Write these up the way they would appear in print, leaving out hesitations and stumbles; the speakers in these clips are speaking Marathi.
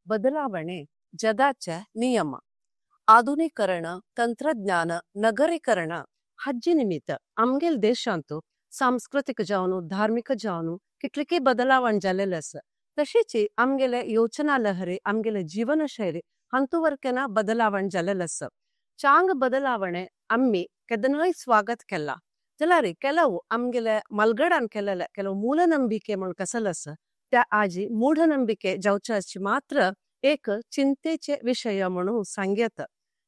बदलावणे जगाचे नियम आधुनिकरण तंत्रज्ञान नगरीकरण हाजी निमित्त आमगेल देशांतू सांस्कृतिक जावनू धार्मिक जावनू कितलिकी बदलावण जालेले आसा तशीच आमगेले योचना लहरी आमगेले जीवनशैली हंतुवर्केना बदलावण जालेले आसा चांग बदलावणे आम्ही केदनय स्वागत केला जाल्यार ಕೆಲವು आमगेले मलगडान केलेले ಕೆಲವು ಮೂಢನಂಬಿಕೆ म्हणून कसले आसा त्या आजी मूढनंबिके जावचे मात्र एक चिंतेचे विषय म्हणून सांगेत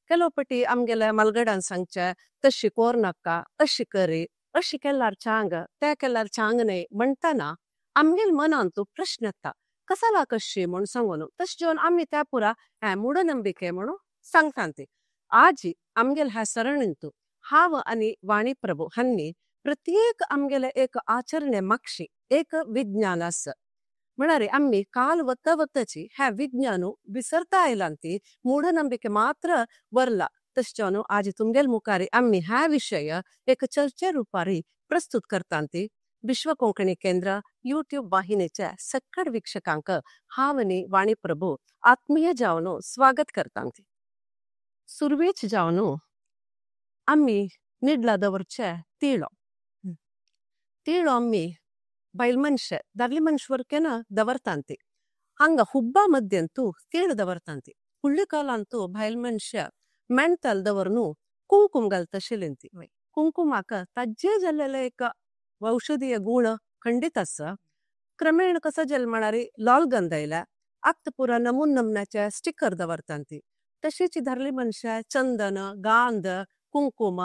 ಕೆಲವು पटी आमगेले मलगडान सांगचे तशी कोर नाका अशी करी अशी केल्यार चांग त्या केल्यार चांग न्ही म्हणटाना आमगेल मनांतू प्रश्न येता कसाला कशी म्हणून सांगून तशें जेवन आमी त्या पुरा मूढनंबिके म्हणून सांगतात आजी आमगेल ह्या सरणींतू हाव आणि वाणी प्रभू हांनी प्रत्येक आमगेले एक आचरणे मागशी एक विज्ञान आसा म्हणारे आम्ही काल वतची ह्या विज्ञानू विसरता आयलांती मूढनंबिके मात्र वरला तशें आज तुमगेल मुखारी आम्ही ह्या विषय एक चर्चे रुपारी प्रस्तुत करतांती विश्व कोंकणी केंद्र यूट्यूब वाहिनीचे सक्कड वीक्षकांक हावनी वाणी प्रभू आत्मीय जावनू स्वागत करतांती सुरवेच जावनू आम्ही निडला दवरचे तिळो तिळो आम्ही बैल मनुष्य दादली मनुष्यवर्केना दवरतांती हंगा हुब्बा मध्यंतू तीळ दवरतांती फुडली कालांतू बैल मनुष्य मेणतल दवरनू कुंकुम घालतशिलेंती कुंकुमाक ताजे जाल्लेले एक औषधीय गुण खंडित आसा क्रमेण कसं जल्मणारी लॉलगंध आयल्या आक्त पुरा नमून नमनाचे स्टिकर दवरतांती तशीच धरली मनुष्य चंदन गांध कुंकुम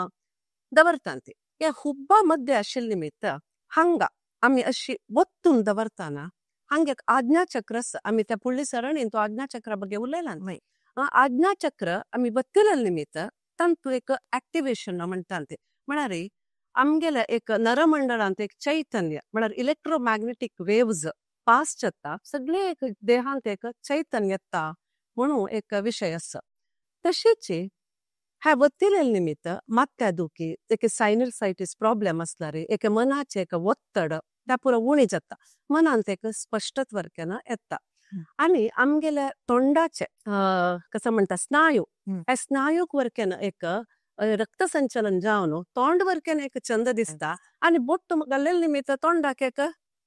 दवरतांती या हुब्बा मध्ये आशिल्ले निमित्त हंगा आम्ही अशी वत्तून दवरताना हंग एक आज्ञाचक्र आम्ही त्या पुढली सरणीन तो आज्ञाचक्रा बगे उलयला आज्ञाचक्र आम्ही बत्तिले निमित्त तांतू एक ऍक्टिवेशन म्हणटात म्हणारी आमगेले एक नरमंडळांत एक चैतन्य म्हळ्यार इलेक्ट्रोमॅग्नेटिक वेव्ज पास जाता सगळे एक देहांत एक चैतन्य येता म्हणून एक विषय आसा तशीच ह्या बत्तिले निमित्त माथ्या दुखी एक सायनसायटीस प्रॉब्लेम आसल्यार एक मनाचे एक वत्तड त्या पुरा उणी जाता मनांत एक स्पष्टत्वर्केना येता आणि आमगेले तोंडाचे कसं म्हणता स्नायू ह्या स्नायूक वरकेन एक रक्तसंचलन जावन तोंड वरकेन एक चंद दिसता आणि बोट घाल्लेले निमित्त तोंडाक एक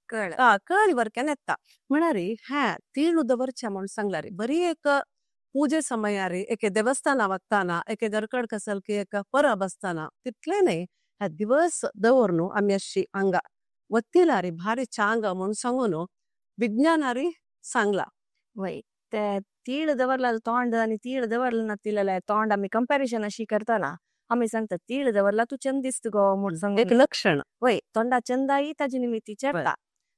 कळी वरकेन येता म्हणारी ह्या तीळ दवरचे म्हणून सांगल्यार बरी एक पूजे समयारी एक देवस्थाना वताना एक दरकड कसल की एक परब असताना तितले न्ही ह्या दिवस दवरनू आम्ही अशी हांगा वत्तिलारी भारी चांग म्हणून सांगून विज्ञानारी सांगला वय ते तीळ दवरला तोंड आणि तीळ दवरला ना तिला तोंड आम्ही कंपॅरिजन अशी करताना आम्ही सांगता तीळ दवरला तू चंद दिसत गो म्हणून सांग एक लक्षण वय तोंडा चंदाई ताजी निमित्ती चेडटा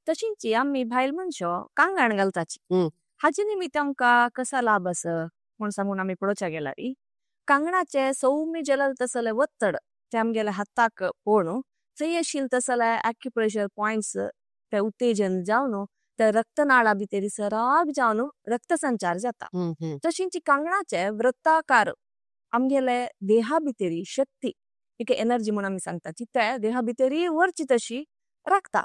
तशींची आम्ही भायल मनशो कांगण घालताची हाजे निमित्त आमकां कसा लाभ आसा म्हणून सांगून आम्ही पळोवच्या गेल्यार कांगणाचे सौम्य जलल तसले वत्तड ते आमगेले हाताक पळोवन थंय आशिल्ले तसले ॲक्युप्रेशर पॉइंट्स ते उत्तेजन जावन ते रक्तनाळा भितर सराग जावन रक्तसंचार जाता तशींची कांगणाचे वृत्ताकार आमगेले देहा भितरी शक्ती एक एनर्जी म्हणून आमी सांगताची ते देहा भितरी वरची तशी राखता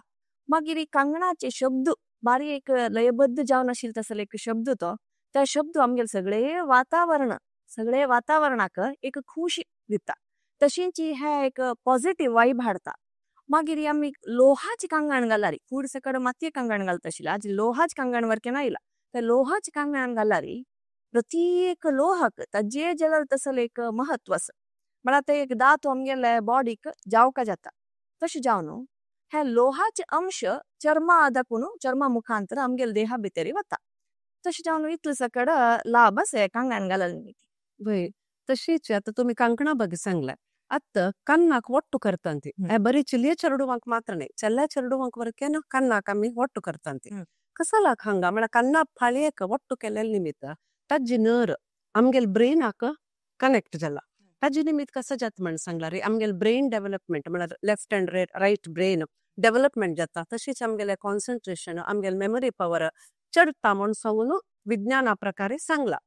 मागीर कांगणाचे शब्द बारी एक लयबद्ध जावन आशिल्ले तसले एक शब्द तो त्या शब्द आमगेले सगळे वातावरणाक एक खुशी दिता तशींची हे एक पॉझिटिव्ह वायब हाडता मागीर आमी लोहाची कांगण घालारी फूड सकड मातये कांगण घालता आशिल्ले आज लोहाच कांगण वरकेन आयला त्या लोहाची कांगण घालारी प्रत्येक लोहाक ताजे जलल तसले एक महत्व आसा म्हळ्यार ते एक दात आमगेले बॉडीक जावका जाता तशें जावन हे लोहाचे अंश चर्मा दाखून चर्मा मुखांतर आमगेले देहा भितरी वता तशें जावन इतले सकड लाभ आसा कांगण घालल निमित्त वय तशीच आता तुम्ही कांकणा बगे सांगला अತ್ತ कन्नाक ಒಟ್ಟು करतांती बरी चिलिये चरडुवांक मात्र नाही ಚೆಲ್ಲ ಚರಡುವಂಕ ವರಕೇನ ಕನ್ನಾಕ आम्ही ಒಟ್ಟು करतांती कसालाक हंगा म्हळ्यार कन्ना फाळयेक ಒಟ್ಟು केलेले निमित्त ताजी नर आमगेल ब्रेनाक कनेक्ट जाला ताजी निमित्त कसं जाता म्हणून सांगला रे आमगेल ब्रेन डेव्हलपमेंट म्हळ्यार left and right brain development जाता तशीच आमगेले कॉन्सन्ट्रेशन आमगेल मेमरी पॉवर चढता म्हणून सांगून विज्ञाना प्रकारे सांगला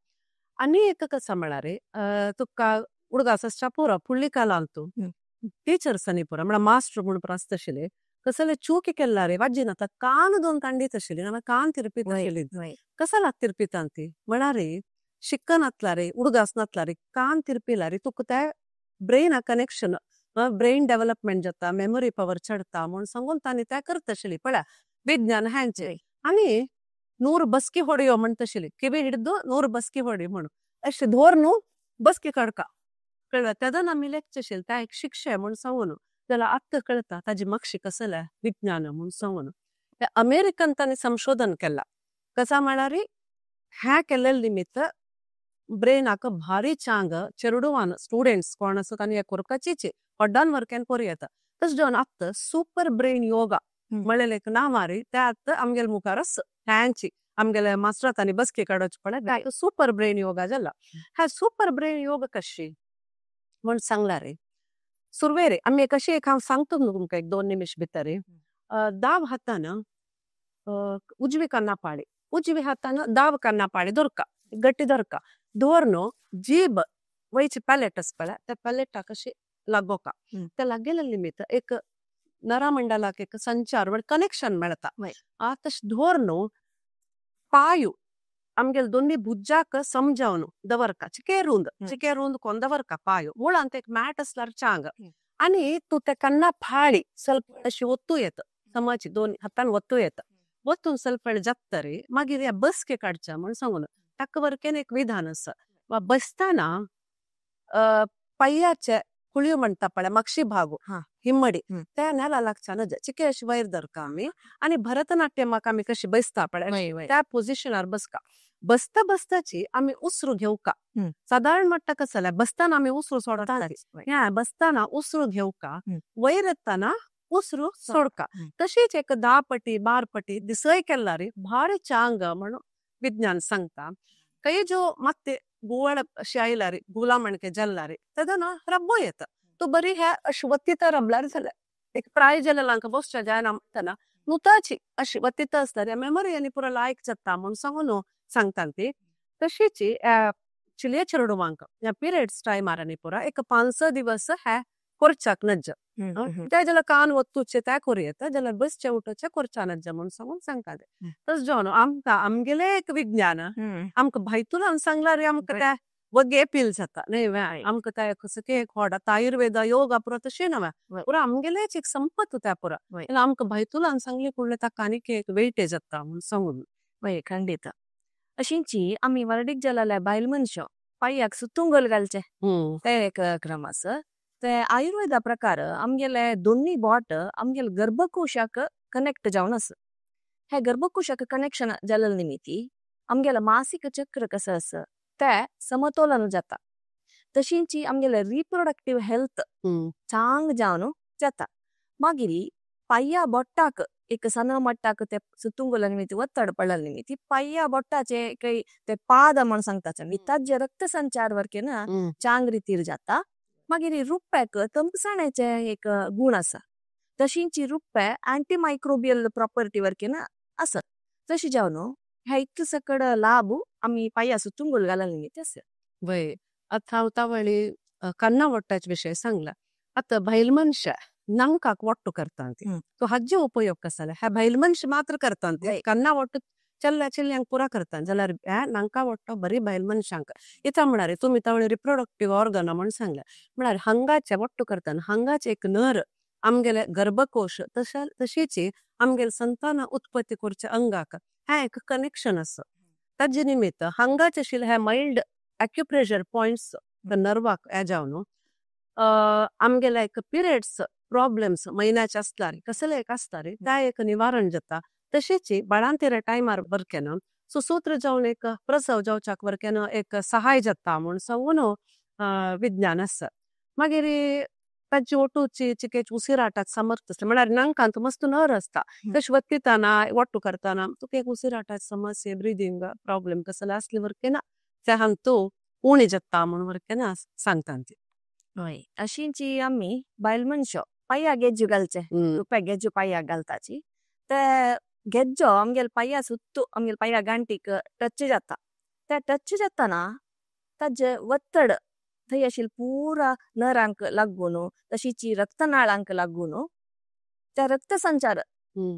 आनी एक कसं म्हळ्यार तुका उडगास पुरा फुडली कालांतू टीचर्सांनी पुरा म्हळ्यार मास्टर म्हणून पुरा आसता आशिल्ले कसले चूक केल्लारे वाजीन आता कान दोन तांडीत आशिल्ली ना कान तिरपीत आशिल्ली कसा लाग तिरपितान ती म्हणारे शिक्कन आतलारे उडगास नातलारे कान तिरपिलारे तुका ते ब्रेन कनेक्शन ब्रेन डेव्हलपमेंट जाता मेमरी पॉवर चढता म्हणून सांगून तांणी ते करत आशिल्ली पळय विज्ञान हेंचे आनी 100 बसकी ಹೊಡೆಯೋ म्हणतशिल्ली ಕಿವಿ ಹಿಡಿದು 100 बसकी ಹೊಡಿ म्हणून अशें धोर न्हू बसकी काडका कळलं तेदन आमी लेक्चरशिल्ली त्या एक शिक्षे म्हणून सांगून जाल्यार आत्ता कळता ताजी मक्षी कसले विज्ञान म्हणून सांगून ते अमेरिकन तांणी संशोधन केला कसा म्हळ्यार ह्या केल्ले निमित्त ब्रेनाक भारी चांग ಚೆರುಡುವಾನ ಸ್ಟೂಡೆಂಟ್ಸ್ कोणासो तांणी हे कोरपाचीचे ಹೊಡ್ಡಾನ್ वर्केन कोरी येता तस जावन आत्ता सुपर ब्रेन योगा म्हळें एक नावारी ते आत्ता आमगेल मुखारच ह्यांची आमगेले मास्टर तांणी बसके काडोवचे पळय सुपर ब्रेन योगा जाला ह्या सुपर ब्रेन योगा कशी म्हण सांगला रे सुरवेरे आमी कशी एक हांव सांगता न्हू तुमकां एक 2 निमिश भितर दाव हातान उजवी कन्नापाळी उजवी हातान दाव कन्नापाळी धरका गट्टी धरका धोरनो जीब वयची पॅलेट आस पळय त्या पॅलेटाक कशी लागोका त्या लागेल्या निमित्त एक नरमंडलाक एक संचार कनेक्शन मेळता तशें धोरनो पायू आमगेल दोन्ही भुजाक समजावन दवरका चिकेरूंद कोण दवरका पायू मुळांत एक मॅट असल्यार चांग आनी तू ते कन्ना फाळी ಸ್ವಲ್ಪ अशी ಒತ್ತು येत समाची 2 हातान ಒತ್ತು येत ಒತ್ತून ಸ್ವಲ್ಪ जगतरी मागीर ह्या बसके काडच्या म्हण सांगून ताका वरकेन एक विधान आसा बसताना पय्याचे कुळयो म्हणटा पळय मक्षी भागो हिम्मडी त्या नेला लागच्या नज चिके अशी वयर धरका आमी आनी भरतनाट्यमाक आमी कशी बसता पळय त्या पोझिशनार बसका बसता बसताची आमी उसरू घेवका साधारण म्हणटा कसं जाल्यार बसताना आमी उसरू सोडटा ह्या बसताना उसरू घेवका वयर येताना उसरू सोडका तशीच एक 10 पटी 12 पटी दिसय केल्लारी भारी चांग म्हणून विज्ञान सांगता काही जो ಮತ್ತೆ गोवळ अशी आयलारी गुला म्हणके जल्लारी तेदन रब्बो येता तो बरी ह्या अशी वत्तीता रबलारी जाल्यार एक प्राय जल्लांक बसच्या जायना म्हणटना नुताची अशी वत्तीता असल्यार मेमरी आनी पुरो लायक जाता म्हणून सांगून सांगता ती तशीच चिलिये ಚೆರುಡುವಾಂಕ ह्या पिरियड्स टायमारांनी पुरा एक 5-6 दिवस ह्या कोरच्याक नज्ज ते जाल्यार कान वत्तूचे त्या कोरी येता जाल्यार बसचे उठोचे कोरच्या नज्ज म्हणून सांगून सांगता ते तस जावन आमकां आमगेले एक विज्ञान आमकां भायतून सांगला रे आमकां ते वगे पील जाता न्हय आमकां ते कसं की एक व्हड आतां आयुर्वेद योगा पुरो तशें न्हय पुरो आमगेलेच एक संपत त्या पुरो आमकां भायतून सांगली कुडले ताका आनीक एक वेटेज जाता म्हणून सांगून खंडीत अशींची आमी वर्डीक जाल्यार बायल मनशां पांयाक सुतुंगल घालचे ते एक क्रम आसा ते आयुर्वेदा प्रकार आमगेले दोन्ही बोट आमगेल गर्भकोशाक कनेक्ट जावन आसा हे गर्भकोशाक कनेक्शन जाल्या निमित्ती आमगेला मासिक चक्र कसं आसा ते समतोलन जाता तशींची आमगेले रिप्रोडक्टिव्ह हेल्थ चांग जावन जाता मागीर पाय्या बोट्टाक एक सन्न मट्टाक ते सुतुंगला निमित्ती ಒತ್ತಡ पडला निमित्ती पाय्या बोट्टाचे काही ते पाद म्हणून सांगता ताजे रक्त संचार वरकेन चांग रितीर जाता मागीर रुप्प्याक तंपसाण्याचे एक गुण आसा तशींची रुप्पे अँटीमायक्रोबियल प्रॉपर्टी वरकेन आसत तशी जावन ह्या इतके सकड लाभ आमी पाय्या सुतुंगल घाला निमित्त आसा वय आता हांव तावळी कन्ना वट्टाचे विशय सांगला आता बैल मनशा नांकाक वट्टू करता तो हाजे उपयोग कसा ह्या बैल मनश मात्र करता कन्ना वट्टू चल्ल्या चिल्ल्यांक पुरा करता जाल्यार ह्या नांका वट्टो बरी बैल मनशांक इता म्हणारे तुमी तावळे रिप्रोडक्टिव्ह ऑर्गन म्हणून सांगला म्हळ्यार हंगाचे वट्टू करता हंगाचे एक नर आमगेले गर्भकोश तशीच आमगेले संतान उत्पत्ती करचे अंगाक ह्या एक कनेक्शन आसा ताजे निमित्त हंगाचे आशिल्ले ह्या माइल्ड एक्युप्रेशर पॉइंट्स नर्वाक हे जावन आमगेले एक पिरियड्स प्रॉब्लेम्स महिन्याचे असल्यार कसले एक आसता रे त्या एक निवारण जाता तशीच बाळांतेरे टायमार वरकेन सुसूत्र जावन एक प्रसव जावच्याक वरकेन एक सहाय जाता म्हणून सांगून विज्ञान आसा मागीर ताची ओटूची चिकेच उसिराटाक समर्थ आसता म्हळ्यार नांकांत मस्त नर आसता तशें वत्तिताना वट्टू करताना तुका एक उसिराटाची समस्या ब्रिदींग प्रॉब्लेम कसले असले वरकेन त्या हांग तूं उणी जाता म्हणून वरकेन सांगता ती हय अशींची आमी बायल मनशां पाय्या गेज्जू घालचे रुपया गेज्जू पाय्याक घालताची ते गेज्जो आमगेल पाय्या सुत्तू आमगेल पाय्या गांठीक टच जाता ते टच जाताना ताजे वत्तड थंय आशिल्ले पुरा नरांक लागून तशीच रक्तनाळांक लागून त्या रक्तसंचार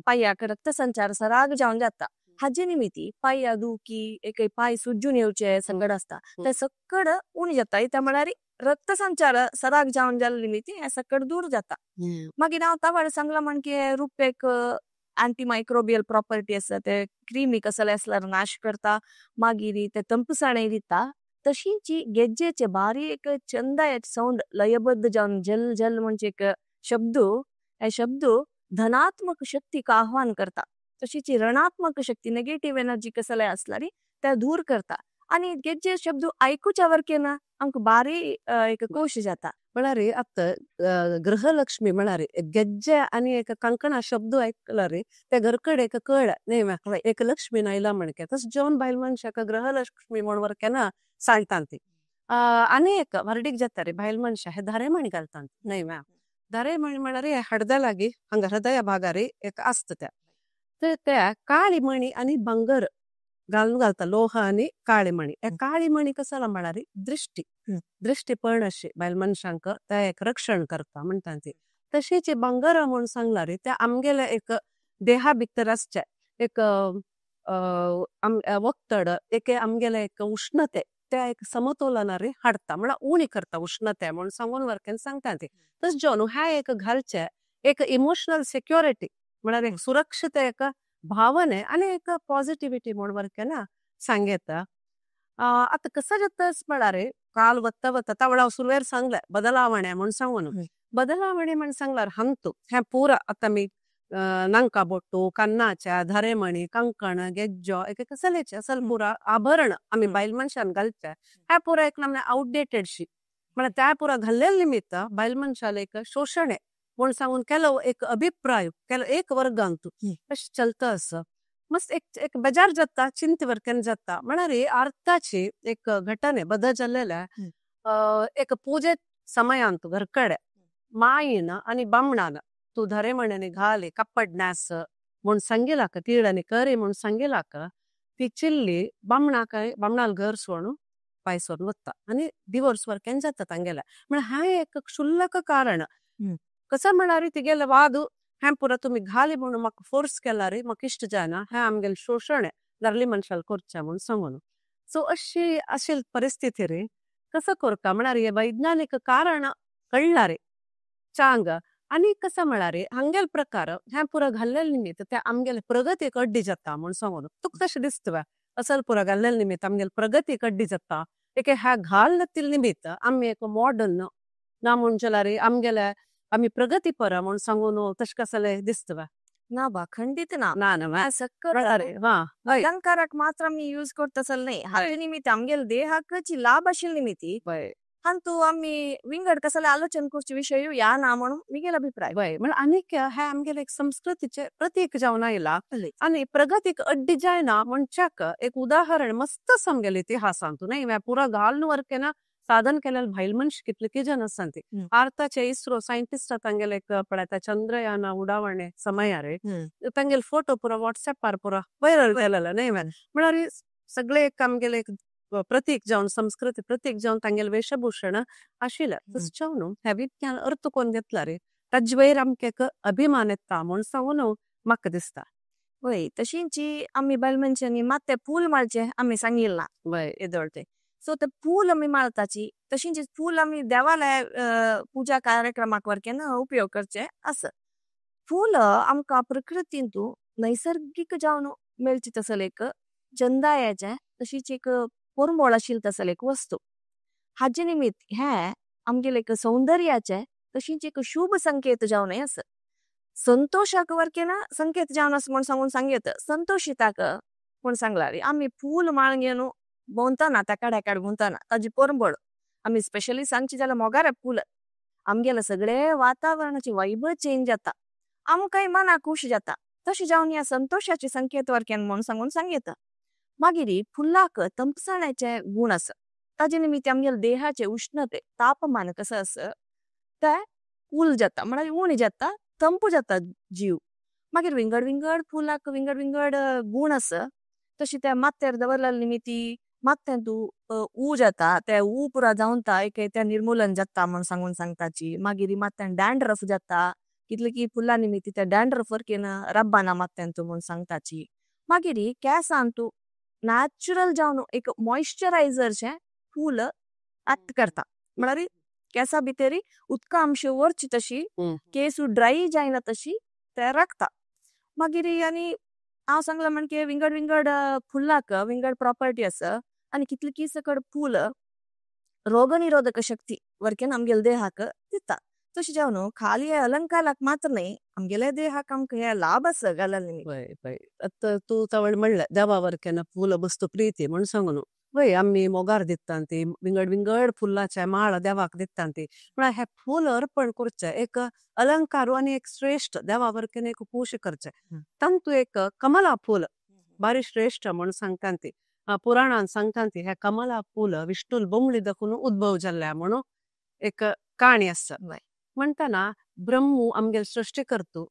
पायाक रक्तसंचार सराग जावन जाता. हाजे निमित्ती पाया दुखी एक पाय सुजून येवचे संकट असता ते सकड उणी जाता. त्या म्हळ्यार रक्तसंचार सराग जावन जाल्ले निमित्ती हे सकड दूर जाता. मागीर हांव तावड सांगला म्हण की रुपेक अँटीमायक्रोबियल प्रॉपर्टी आसा ते क्रिमी कसले असल्यार नाश करता. मागीर ते तंपसाणें दिता. तशींच गेज्जेचे बारीक चंदाचे साऊंड लयबद्ध जावन जल जल म्हणजे एक शब्द हे शब्द धनात्मक शक्तीक आव्हान करता. तशीच ऋणात्मक शक्ती नेगेटिव्ह एनर्जी कसले असल्यार ते दूर करता. आणि गेज्जे शब्द ऐकूच्या वरकेन आमक बारी एक खुश जाता. म्हळ्यार आता गृहलक्ष्मी म्हळ्यार गेज्जे आणि एक कंकणा शब्द ऐकल्यार त्या घरकडे एक कळ्ळा न्ही एक लक्ष्मी आयला म्हणके तस जेवण बायल मनशाक गृहलक्ष्मी म्हण वरकेना सांगतात ती. आनी एक वर्डीक जाता रे बायल मनशा हे धारेमणी घालतात न्ही मॅम. धारेमणी म्हळ्यार हे हडदा लागी हांगा हृदया भागार एक आसता त्या काळी मणी आणि बंगर घालून घालता. लोह आणि काळी मणी काळी मणी कसला म्हळ्यार दृष्टी पळणशी बायल मनशांक ते एक रक्षण करता म्हणटा ती. तशीच बंगर म्हणून सांगल्यार त्या आमगेले एक देहा भितर आसचे एक वक्तड एक आमगेले एक उष्णते त्या एक समतोलनार हाडता म्हळ्यार उणी करता उष्णते म्हणून सांगून वरकेन सांगता ती. तस जेवन ह्या एक घालचे एक इमोशनल सिक्युरिटी म्हळ्यार एक सुरक्षित एक भावने आणि एक पॉझिटिव्हिटी म्हणून वरकेना सांगेता. आता कसं जातस म्हळ्यार काल वत्ता वत्ता तावडा सुरवेर सांगले बदलावणे म्हणून सांगून बदलावणे म्हणून सांगल्यार हंतू हे पुरा आता मी नांका बोट्टू कन्नाच्या धारेमणी कंकण गेज्जो एक कसलेचे असल पुरा आभरण आम्ही बायल मनशान घालचे हे पुरा एक नमने आउटडेटेड शी म्हळ्यार त्या पुरा घाल्लेले निमित्त बायल मनशाला एक शोषणे म्हणून सांगून केलो एक अभिप्राय केलो एक वर्गांतू अशें चलता असं मस्त एक बेजार जाता चिंते वरकेन जाता. म्हळ्यार अर्थाची एक घटने बदल जाल्लेले एक पूजे समयांत घरकडे माईन आणि बामणान तू धरेमणी घाली कप्पड न्यास म्हूण सांगिलाक तिळांनी करी म्हूण सांगिलाक ती चिल्ली बामणाल घर सोडून पाय सोडून वता आणि दिवस वरकेन जाता तांगेला. म्हळ्यार हा एक क्षुल्लक कारण कसं म्हळ्यार तिगेले वादू हे पुरा तुम्ही घाली म्हणून म्हाका फोर्स केल्यार म्हाका इष्ट जायना हे आमगेले शोषण दादली मनशाल करचे म्हणून सांगून. सो अशी आशिल्ली परिस्थिती रे कसं करता म्हळ्यार हे वैज्ञानिक कारण कळला चांग आणि कसं म्हळ्यार हांगेल प्रकार हे पुरा घाल्लेले निमित्त ते आमगेले प्रगतीक अड्डी जाता म्हणून सांगून. तुका तशें दिसता असल पुरा घाल्लेले निमित्त आमगेले प्रगतीक अड्डी जाता. एक ह्या घालतील निमित्त आम्ही एक मॉडर्न ना म्हणल्यार आमगेले आम्ही प्रगतीपर म्हणून सांगून तशें कसले दिसता ना बा खंडित ना ना अलंकाराक मात्र आम्ही यूज करत असल नाही. हाजे निमित्त आमगेल देहाक लाभ आशिल्ले निमित्ती हांतू आम्ही विंगड कसले आलोचन करचे विषय या ना म्हणून मिगेल अभिप्राय म्हणजे आनीक हे आमगेले एक संस्कृतीचे प्रतीक जावन आयला आणि प्रगतीक अड्डी जायना म्हणच्याक एक उदाहरण मस्त समगेले इतिहासांतू नाही पुरा घालून वरकेना साधन केलेले भायल मनश कितले की जन आसात ती. भारताचे इस्रो सायंटिस्ट तांगेले एक पळयता चंद्रयान उडावणे समयार तांगेले फोटो पुरा व्हॉट्सएपार पुरा व्हायरल केलेले न्ही म्हळ्यार सगळे एक आमगेले एक प्रतीक जावन संस्कृती प्रतीक जावन तांगेले वेशभूषण आशिल्ले. तस जावन हे विज्ञान अर्थ कोण घेतला ताजे वयर आमकां एक अभिमान येता म्हणून सांगून म्हाका दिसता. वय तशींच आम्ही बायल मनशांनी माते फूल माळचे आम्ही सांगिल्ला वय येदोळते. सो ते फूल आम्ही माळताची तशींच फूल आम्ही देवालय पूजा कार्यक्रमाक वरकेन उपयोग करचे असं. फूल आमकां प्रकृतींतू नैसर्गिक जावन मेळची तसल एक चंदायाचे तशीच एक पोरमोळ आशिल्ली तसल एक वस्तू. हाजे निमित्त हे आमगेले एक सौंदर्याचे तशीच एक शुभ संकेत जावन असं. संतोषाक वरकेन संकेत जावन असं म्हणून सांगून सांगेत संतोषिताक म्हूण सांगल्यार आम्ही फूल माळ घेवन भोंवताना त्या काड्याकाड भोंवताना ताजी परंबळ आम्ही स्पेशली सांगची जाल्यार मोगारे फूल आमगेले सगळे वातावरणाची वैभव चेंज जाता. आमकांय मना खुश जाता. तशें जावन ह्या संतोषाचे संकेत वरकेन म्हणून सांगून सांगेता. मागीर फुलाक तंपसाण्याचे गुण आसा. ताजे निमित्त आमगेले देहाचे उष्णते तापमान कसं आसा ते कूल जाता म्हळ्यार उणी जाता तंपू जाता जीव. मागीर विंगड विंगड फुलाक विंगड विंगड गुण आसा. तशी त्या मात्यार दवरलेले निमित्ती मात्यांतू ऊ जाता ते ऊ पुरा जावन एक त्या निर्मूलन जाता म्हणून सांगून सांगताची. मागीर मात्यान डॅन्ड्रफ जाता कितले की फुला निमित्त त्या डॅन्ड्रफर केन रब्बाना मात्यांतू म्हूण सांगताची. मागीर केंसांतू नॅचरल जावन एक मॉइश्चरायझरचे फूल ऍक्ट करता. म्हळ्यार केंसा भितर उदका अंश वरची तशी केस ड्राय जायना तशी ते राखता. मागीर आनी हांव सांगलां म्हणजे विंगड विंगड फुलाक विंगड प्रॉपर्टी आसा आनी कितले की सकड फूल रोगनिरोधक शक्ती वरकेन आमगेल देहाक दिता. तशें जावन खाली हे अलंकाराक मात्र न्ही आमगेले देहाक आमकां हे लाभ आसा घालून निमित्त. वय वय आता तू तवळ म्हणलं देवा वरकेन फुलं बसतो प्रीती म्हणून सांगून वय आम्ही मोगार दितांती विंगड विंगड फुलाचे माळ देवाक दितांती. म्हळ्यार हे फूल अर्पण करचे एक अलंकार आणि एक श्रेष्ठ देवा वरकेन एक पूश करचे. तांतू एक कमला फूल बारी श्रेष्ठ म्हणून सांगतांती. पुराणान सांगतांती हे कमला फूल विष्णूल बोंगळी दाखून उद्भव जाल्ल्या म्हणून एक काणी आसा. म्हणताना ब्रह्मू आमगेल सृष्टी करतो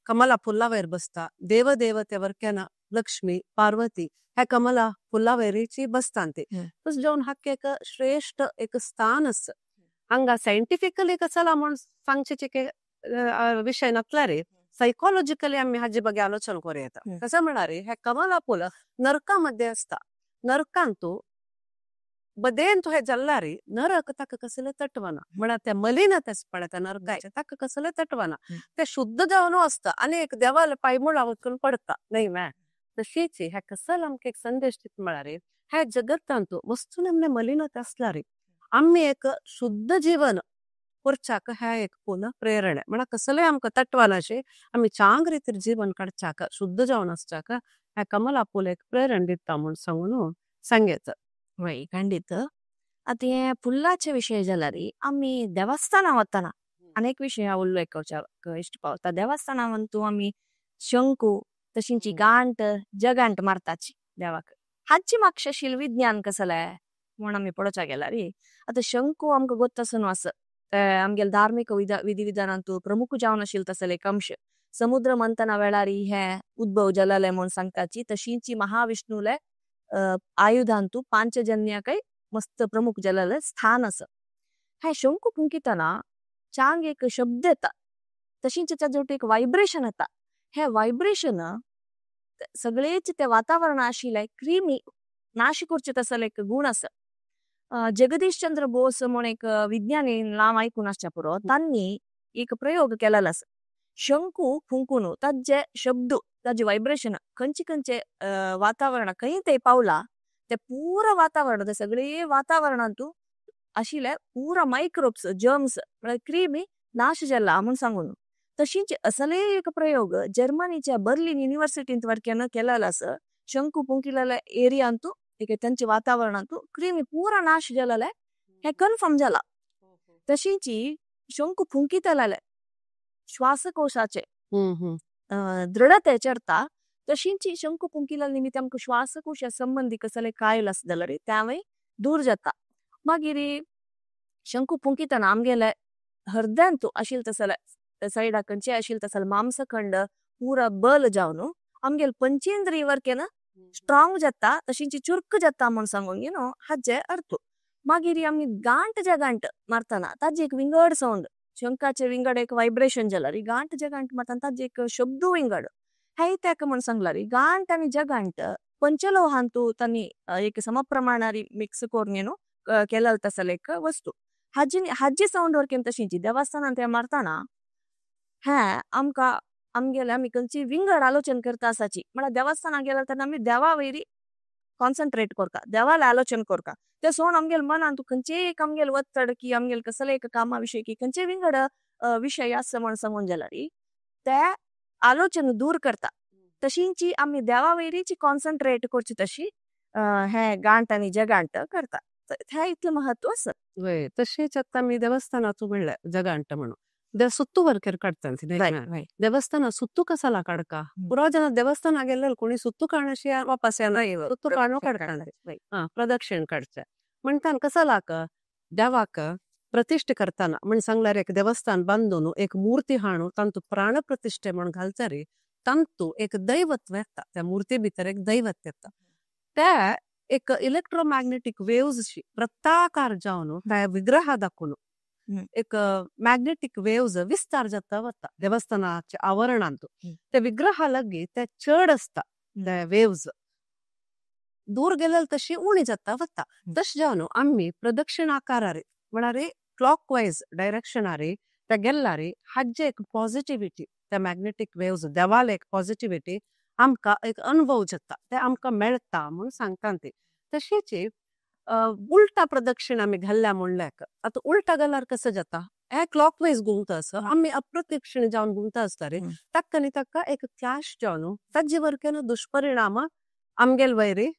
कमला फुल्ला वयर बसता. देवदेवते वरकेन लक्ष्मी पार्वती ह्या कमला फुल्ला वयरीची बसतांती. तस जावन हाक एक श्रेष्ठ एक स्थान आसा. हांगा सायंटिफिकली कसला म्हण सांगचे विषय नसला रे सायकोलॉजिकली आम्ही हाजे बगे आलोचना करूं येता. कसं म्हणणार हे कमला फुल नरकामध्ये असता. नरकांतू बदेन तो हे जल्ला रे नरक ताका कसले तटवना. म्हळ्यार त्या मलिनतेस पडता नरकाचे ताका कसले तटवना. ते शुद्ध जावन असता आणि एक देवाला पायमुळा वचून पडता नाही मॅ. तशीच हे कसल आमकां एक संदेश दित म्हळ्यार हे जगतांतू वस्तू नमने मलिनता असला रे आम्ही एक शुद्ध जीवन करच्याक हे एक पुन्हा प्रेरणा. म्हळ्यार कसले आमकां तटवनाशे आम्ही चांग रितीर जीवन काडच्याक शुद्ध जावन असच्याक हे कमला फूल एक प्रेरणा दिता म्हणून सांगून सांगेत. वय खंडित. आता हे फुल्लाचे विषय जाल्यार आम्ही देवस्थाना वतना अनेक विषय हांव उल्लेख करच्याक इश्ट पावता. देवस्थानांतू आम्ही शंकू तशींची गांठ जगांठ मारताची देवाक. हाची म्हाका शिल विज्ञान कसले म्हूण आमी पळोवच्या गेल्यार आता शंकू आमकां गोत्तासून आसा. आमगेल धार्मिक विधी विधानांतू प्रमुख जावन आशिल्लो तसले एक अंश. समुद्र मंथना वेळार हे उद्भव जाल्ले म्हूण सांगताची. तशींची महाविष्णूले आयुधांतू पांचजन्याकय मस्त प्रमुख जाल्ले स्थान आसा. हे शंकू फुंकितना चांग एक शब्द येता. तशींच त्या जोड एक वायब्रेशन येता. हे वायब्रेशन सगळेच ते वातावरण आशिल्ले क्रिमी नाश करचे तसले एक गुण आसा. जगदीश चंद्र बोस म्हूण एक विज्ञानी नांव आयकून आसच्या पुरो. तांणी एक प्रयोग केलेलो आसा. शंकू फुंकून ताजे शब्द ताजे वायब्रेशन खंयचे खंयचे वातावरण खंय ते पावला ते पूरा वातावरण ते सगळे वातावरणांतू आशिल्ले पूरा मायक्रोब्स जर्म्स म्हळ्यार क्रिमी नाश जाला म्हूण सांगून. तशींच असले एक प्रयोग जर्मनीच्या बर्लिन युनिव्हर्सिटींत वरकेन केलेलो आसा. शंकू फुंकिल्ल्या एरियांतू एक तांच्या वातावरणांतू क्रिमी पूरा नाश जाल्ले हे कन्फर्म जाला. तशींच शंकू फुंकितले श्वासकोशाचे दृढते चरता. तशींच शंकू फुंकिल्या निमित्त आमकां श्वासकोशा संबंधी कसले कायल आसा जाल्यार त्यावेळी दूर जाता. मागीर शंकू फुंकितना आमगेले हृदयांतू आशिल्ले तसले सायडाक खंयचे आशिल्ले तसले मांसखंड पूरा बल जावन आमगेल पंचेंद्रिय वरकेन स्ट्रॉंग जाता. तशींच चुरक जाता म्हूण सांगून हाचे अर्थ. मागीर आमी गांठ जे गांठ मारतना ताजे एक विंगड सावंड शंकाचे विंगड एक वायब्रेशन जाल्यार गांठ जे गांठ मारतना ताजे एक शब्द विंगड हे ताका म्हूण सांगल्यार गांठ आनी जगांठ पंचलोहांतू तांणी एक समप्रमाणारी मिक्स करून केलेलो तसले एक वस्तू. हाजी सावंड वरकेन तशींच देवस्थानांत हे मारतना हे आमकां आमगेले आमी खंयची विंगड आलोचन करता आसाची. म्हळ्यार देवस्थानाक गेल्यार तेन्ना आमी देवा वयरी कॉन्सन्ट्रेट करता देवाला आलोचन करता. ते सोन आमगेल मनांत खंयचे एक आमगेल वत्तड की आमगेल कसले एक कामा विशयी की खंयचे विंगड विषय आसा म्हूण सांगून जाल्यार ते आलोचन दूर करता. तशींच आमी देवा वयरीची कॉन्सन्ट्रेट करची तशी हे गांठ आनी जगांठ करता. हे इतलें महत्व आसा. वय तशीच आता मी देवस्थानाचो म्हणलें जगांठ म्हणून सुत्तू वरकेर काडतांती. देवस्थाना सुत्तू कसाला काडका पुरो जन देवस्थाना गेल्यार कोणी सुत्तू काडनाशी वापस येना. सुत्तू काडून काडटा प्रदक्षिण काडचे म्हणटान कसालाक देवाक प्रतिष्ठे करताना म्हण सांगल्यार एक देवस्थान बांदून एक मूर्ती हाडून तांतू प्राण प्रतिष्ठे म्हण घालता रे तांतू एक दैवत्व येता. त्या मूर्ती भितर एक दैवत येता. ते एक इलेक्ट्रोमॅग्नेटिक वेव्स प्रत्याकार जावन त्या विग्रहा दाखून एक मॅग्नेटिक वेव्ज विस्तार जाता वता देवस्थानाच्या आवरणांत ते विग्रहा लगी ते चड असता ते वेव्ज दूर गेलेल तशी उणी जाता वता तश जावन आम्ही प्रदक्षिणाकारारे म्हळ्यार क्लॉक वायज डायरेक्शनारे ते गेल्लारे हाजे एक पॉझिटिव्हिटी त्या मॅग्नेटिक वेव्ज देवाल एक पॉझिटिव्हिटी आमकां एक अनुभव जाता ते आमकां मेळटा म्हणून सांगता ते तशेंच उलटा प्रदक्षिण आम्ही घाल्ल्या म्हणल्याक आता उलटा गेल्यार कसं जाता हे क्लॉक वायज गुंवता असं आम्ही अप्रदक्षिण जावन गुंवता असता रे तक्कनी तक्का एक क्लॅश जावन ताजे वरकेन दुष्परिणाम आमगेल वैरी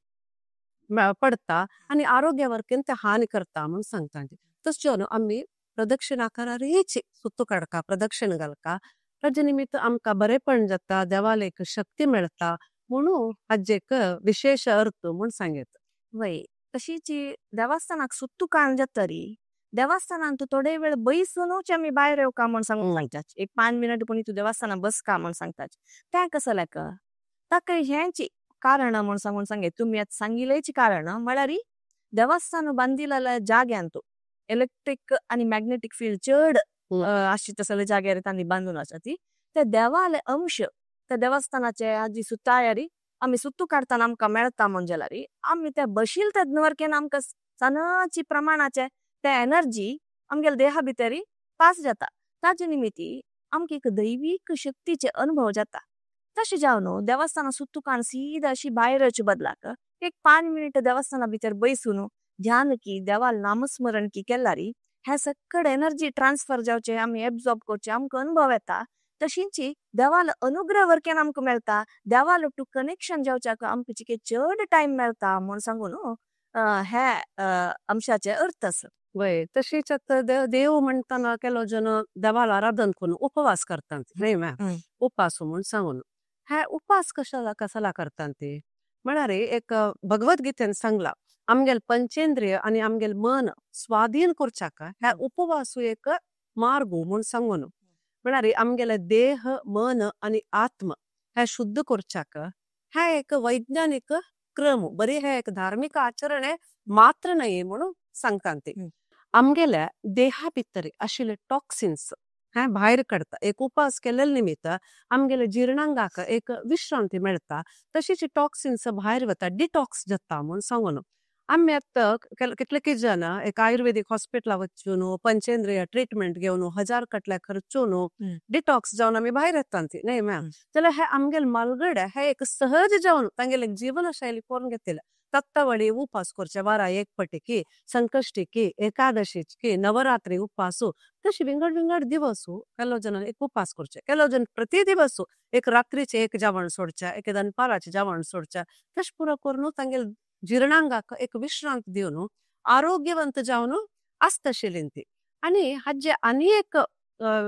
पडता आणि आरोग्या वरकेन ते हानी करता म्हणून सांगता तस जावन आम्ही प्रदक्षिणाकाराची सुत्तू काडका प्रदक्षिण घालका ताजे निमित्त आमकां बरेपण जाता देवाल एक शक्ती मेळटा म्हणून हाजे एक विशेष अर्थ म्हूण सांगेत वय तशीच देवस्थानाक सुत्तू काण जातरी देवस्थानान तू थोडे वेळ बैसूनच आम्ही बाहेर येवका म्हण सांगून सांगतात एक 5 मिनिट पण तू देवस्थानात बसका म्हण सांगतात त्या कसं लायक ताका ह्यांची कारण म्हण सांगून सांगे तुम्ही आता सांगिलेची कारण म्हळ्यार देवस्थान बांदिलेल्या जाग्यांत इलेक्ट्रिक आणि मॅग्नेटिक फील्ड चड आशी तसले जाग्यार तांणी बांधून आसा ती ते देवाले अंश त्या देवस्थानाचे आजी सुतायारी आम्ही सुत्तू काढताना आमकां मेळटा म्हणजे आम्ही त्या बशील तेद वरकेन आमकां सनाची प्रमाणाचे ते एनर्जी आमगेल्या देहा भितरी पास जाता ताजे निमित्ती आमकां एक दैवीक शक्तीचे अनुभव जाता तशें जावन देवस्थाना सुत्तू काण सीदा अशी भायर येवचे बदलाक एक 5 मिनिट देवस्थाना भितर बैसून ध्यान की देवाल नामस्मरण की केल्यारी हे सकड एनर्जी ट्रान्सफर जावचे आम्ही एब्सॉर्ब करचे आमकां अनुभव येता तशींच देवाल अनुग्रह वरकेन आमकां मेळटा देवाल टू कनेक्शन जावच्याक आमकां जिके चड टायम मेळटा म्हूण सांगून हे अंशाचे अर्थ आसा वय तशीच आता देव म्हणताना केलो जन देवाल आराधन करून उपवास करतात नाही मॅम उपास म्हणून सांगून हे उपास कशाला करतात ते म्हळ्यार एक भगवद्गीतेन सांगला आमगेल पंचेंद्रिय आणि आमगेल मन स्वाधीन करच्याक हे उपवास एक मार्ग म्हणून सांगून म्हळ्यार आमगेले देह मन आणि आत्म हे शुद्ध करच्याक हे एक वैज्ञानिक क्रम बरी हे एक धार्मिक आचरण मात्र नाही म्हणून सांगतात ते आमगेल्या देहा भितर आशिल्ले टॉक्सिन्स हे भायर काडता एक उपास केलेल्या निमित्त आमगेल्या जीर्णांगाक एक विश्रांती मेळटा तशीच टॉक्सिन्स भायर वता डिटॉक्स जाता म्हणून सांगून आम्ही आता कितले जण एक आयुर्वेदिक हॉस्पिटला वचून पंचेंद्रिय ट्रीटमेंट घेऊन 1000 कटल्या खर्चून डिटॉक्स जाऊन आम्ही भायर येतात नाही मॅम जाल्यार हे आमगेल मालगड्या हे एक सहज जाऊन तांगेले एक जीवनशैली करून घेतले तत्तावळी उपास करचे वारा एक पटी की संकष्टी की एकादशी की नवरात्री उपासू तशी विंगड दिवसू केलो जण एक उपास करचे केलो जण प्रति दिवसू एक रात्रीचे एक जेवण सोडच्या एक दनपाराचे जेवण सोडच्या तश पुरो करून तांगेल जीर्णांगाक एक विश्रांती दिवन आरोग्यवंत जावन आसतशिलीं ती आणि हाजे आनी एक